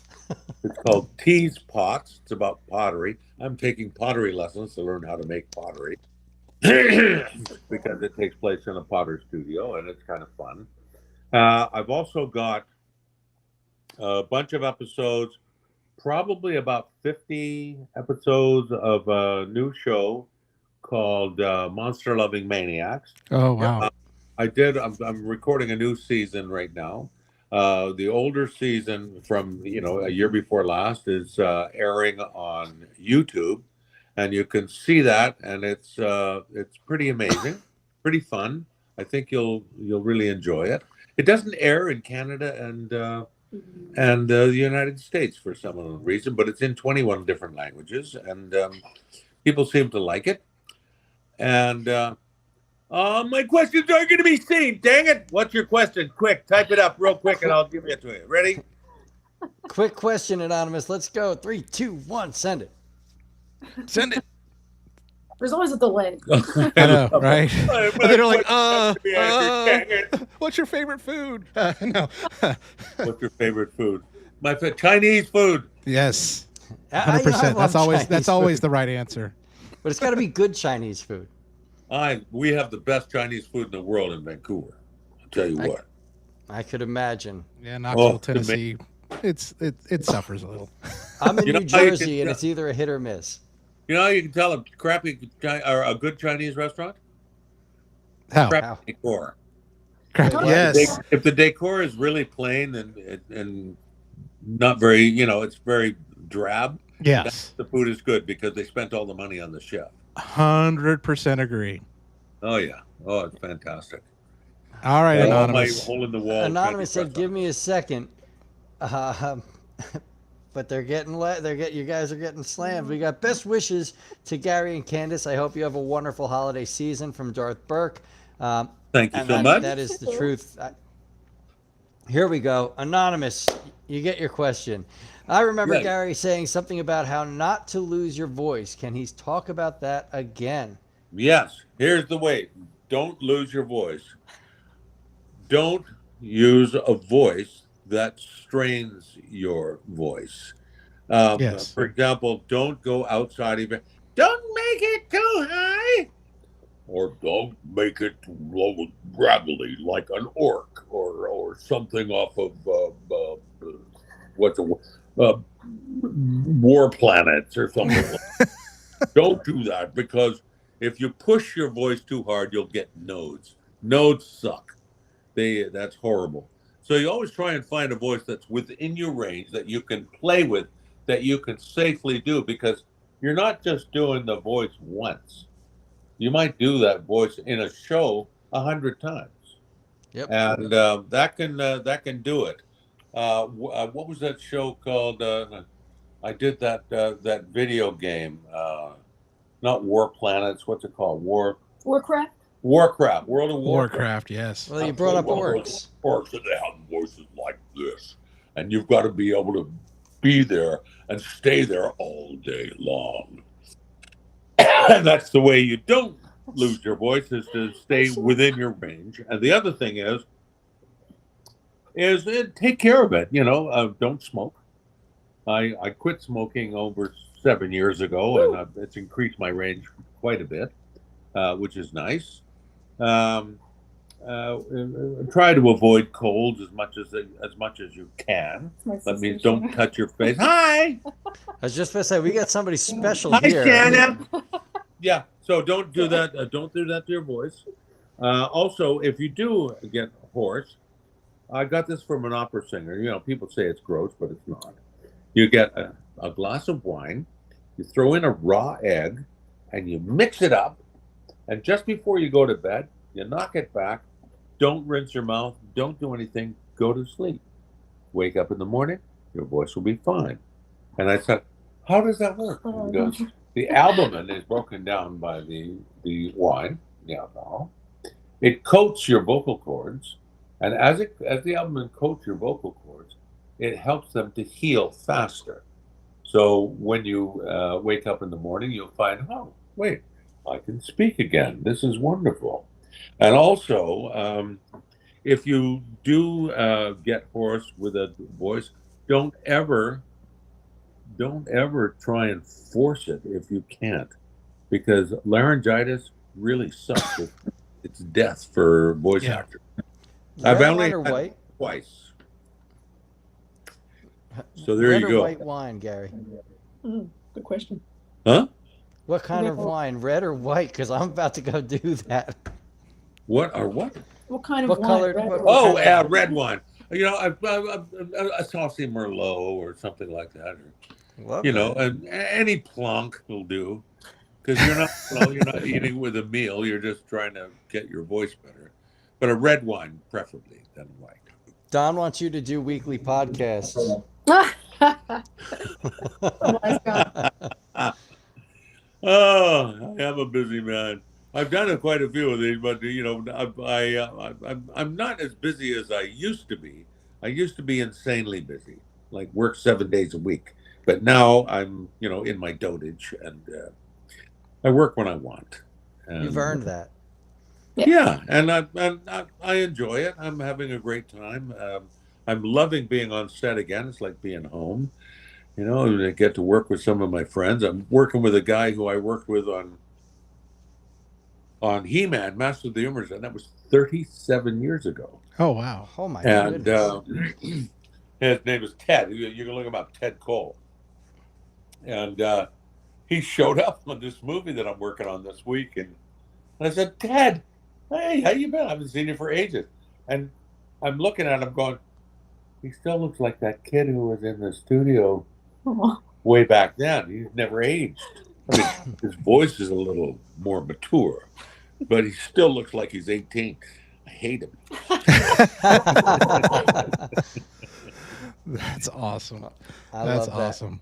It's called Tease Pots. It's about pottery. I'm taking pottery lessons to learn how to make pottery because it takes place in a potter studio, and it's kind of fun. I've also got a bunch of episodes, probably about 50 episodes of a new show called Monster Loving Maniacs. Oh, wow. I'm recording a new season right now. The older season from a year before last is airing on YouTube, and you can see that, and it's pretty amazing, pretty fun. I think you'll really enjoy it. It doesn't air in Canada and the United States for some unknown reason, but it's in 21 different languages, and people seem to like it. And my questions aren't going to be seen. Dang it! What's your question? Quick, type it up real quick, and I'll give it to you. Ready? Quick question, Anonymous. Let's go. 3, 2, 1. Send it. Send it. There's always a delay. I know, right? They're like, Dang it. what's your favorite food? No. What's your favorite food? My Chinese food. Yes. I 100%. love That's Chinese always food, the right answer. but it's got to be good Chinese food. We have the best Chinese food in the world in Vancouver. I'll tell you what. I could imagine. Yeah, Knoxville, it's Tennessee. It suffers a little. I'm in You know New how you Jersey, can- and it's either a hit or miss. You know how you can tell a crappy or a good Chinese restaurant? How? Crappy decor. Crap. Yes. If the decor is really plain and not very, it's very drab, Yes. the food is good because they spent all the money on the chef. 100% agree. Oh yeah. Oh, it's fantastic. All right, All my Anonymous. hole in the wall. Anonymous Chinese said, "Give me a second." But they're getting you guys are getting slammed. We got best wishes to Gary and Candace. I hope you have a wonderful holiday season from Darth Burke. Thank you And so much. that is the truth. Here we go. Anonymous, you get your question. I remember Yes. Gary saying something about how not to lose your voice. Can he talk about that again? Yes. Here's the way. Don't lose your voice. Don't use a voice that strains your voice. Yes. For example, don't go outside of it. Don't make it too high. Or don't make it too low and gravelly like an orc or something off of what's a War Planets or something like that. Don't do that, because if you push your voice too hard, you'll get nodes. Nodes suck. That's horrible. So you always try and find a voice that's within your range, that you can play with, that you can safely do, because you're not just doing the voice once. You might do that voice in a show 100 times. Yep. And that can do it. What was that show called? I did that video game. Not War Planets. What's it called? Warcraft. Warcraft. World of Warcraft. Warcraft, yes. Well, you brought up orcs. Orcs, and they have voices like this, and you've got to be able to be there and stay there all day long. And that's the way you don't lose your voice, is to stay within your range. And the other thing is take care of it. Don't smoke. I quit smoking over 7 years ago, and it's increased my range quite a bit, which is nice. Try to avoid colds as much as you can. That means don't touch your face. Hi. I was just going to say, we got somebody special Hi, here. Shannon. Yeah, so don't do that. Don't do that to your voice. Also, if you do get hoarse, I got this from an opera singer. People say it's gross, but it's not. You get a glass of wine, you throw in a raw egg, and you mix it up. And just before you go to bed, you knock it back. Don't rinse your mouth. Don't do anything. Go to sleep. Wake up in the morning, your voice will be fine. And I said, how does that work? He goes, the albumin is broken down by the wine, the alcohol. It coats your vocal cords, and as the albumin coats your vocal cords, it helps them to heal faster. So when you wake up in the morning, you'll find, oh, wait, I can speak again. This is wonderful. And also, if you do get hoarse with a voice, don't ever try and force it if you can't, because laryngitis really sucks. It's death for voice actors. I've Red only wine or had white? it twice. So there Red you or go. white wine, Gary? Good question. Huh? What kind of Red. wine, red or white? Because I'm about to go do that. What? What kind of What wine? color- Red what- or- Oh, red wine. You know, a saucy Merlot or something like that, or Love you know, that. and any plonk will do. Because you're not eating with a meal. You're just trying to get your voice better. But a red wine, preferably, than white. Don wants you to do weekly podcasts. Wise guy. Oh, I am a busy man. I've done quite a few of these, but you know, I'm not as busy as I used to be. I used to be insanely busy, like work 7 days a week. But now I'm, you know, in my dotage, and I work when I want. And, You've earned that. yeah, and I enjoy it. I'm having a great time. I'm loving being on set again. It's like being home. You know, I get to work with some of my friends. I'm working with a guy who I worked with on He-Man, Master of the Universe, and that was 37 years ago. Oh wow. Oh my And goodness. his name is Ted. You can look him up, Ted Cole. And he showed up on this movie that I'm working on this week, and I said, Ted, hey, how you been? I haven't seen you for ages. And I'm looking at him going, he still looks like that kid who was in the studio way back then. He's never aged. I mean, his voice is a little more mature, but he still looks like he's 18. I hate him. That's awesome. I That's love that. awesome.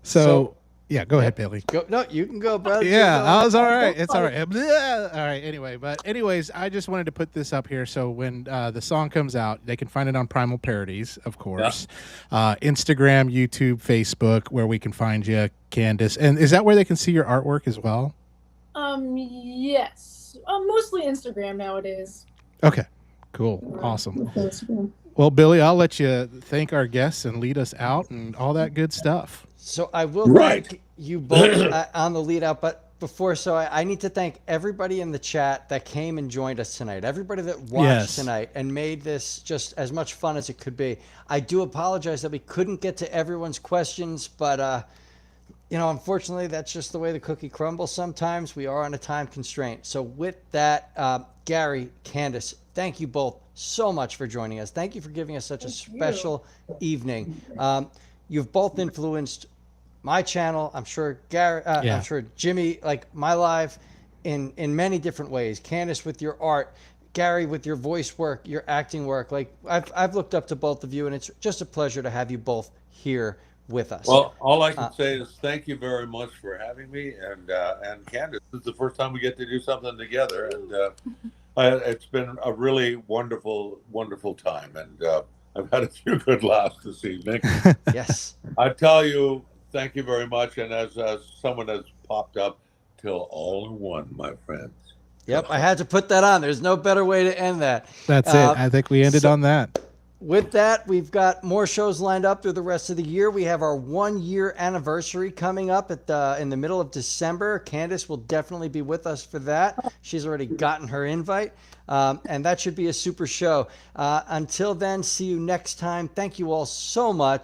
So yeah, go ahead, Billy. Go, no, you can go, brother. Yeah, Go. I was all right. It's all right. Blah. All right. Anyway, anyways, I just wanted to put this up here so when the song comes out, they can find it on Primal Parodies, of course, Instagram, YouTube, Facebook, where we can find you, Candace. And is that where they can see your artwork as well? Yes. Mostly Instagram nowadays. Okay. Cool. Awesome. Instagram. Well, Billy, I'll let you thank our guests and lead us out and all that good stuff. So I will Right. thank you both on the lead out, but before, so I need to thank everybody in the chat that came and joined us tonight, everybody that watched tonight and made this just as much fun as it could be. I do apologize that we couldn't get to everyone's questions, but you know, unfortunately, that's just the way the cookie crumbles sometimes. We are on a time constraint. So with that, Garry, Candace, thank you both so much for joining us. Thank you for giving us such a special evening. You've both influenced my channel. I'm sure Garry, I'm sure Jimmy, like my life in many different ways. Candace with your art, Garry with your voice work, your acting work. Like I've looked up to both of you, and it's just a pleasure to have you both here with us. Well, all I can say is thank you very much for having me, and Candace, this is the first time we get to do something together, and it's been a really wonderful, wonderful time, and I've had a few good laughs this evening. Yes. I tell you, thank you very much, and as someone has popped up, till all in one, my friends. Yep, I had to put that on. There's no better way to end that. That's it. I think we ended on that. With that, we've got more shows lined up through the rest of the year. We have our 1-year anniversary coming up in the middle of December. Candace will definitely be with us for that. She's already gotten her invite, and that should be a super show. Until then, see you next time. Thank you all so much.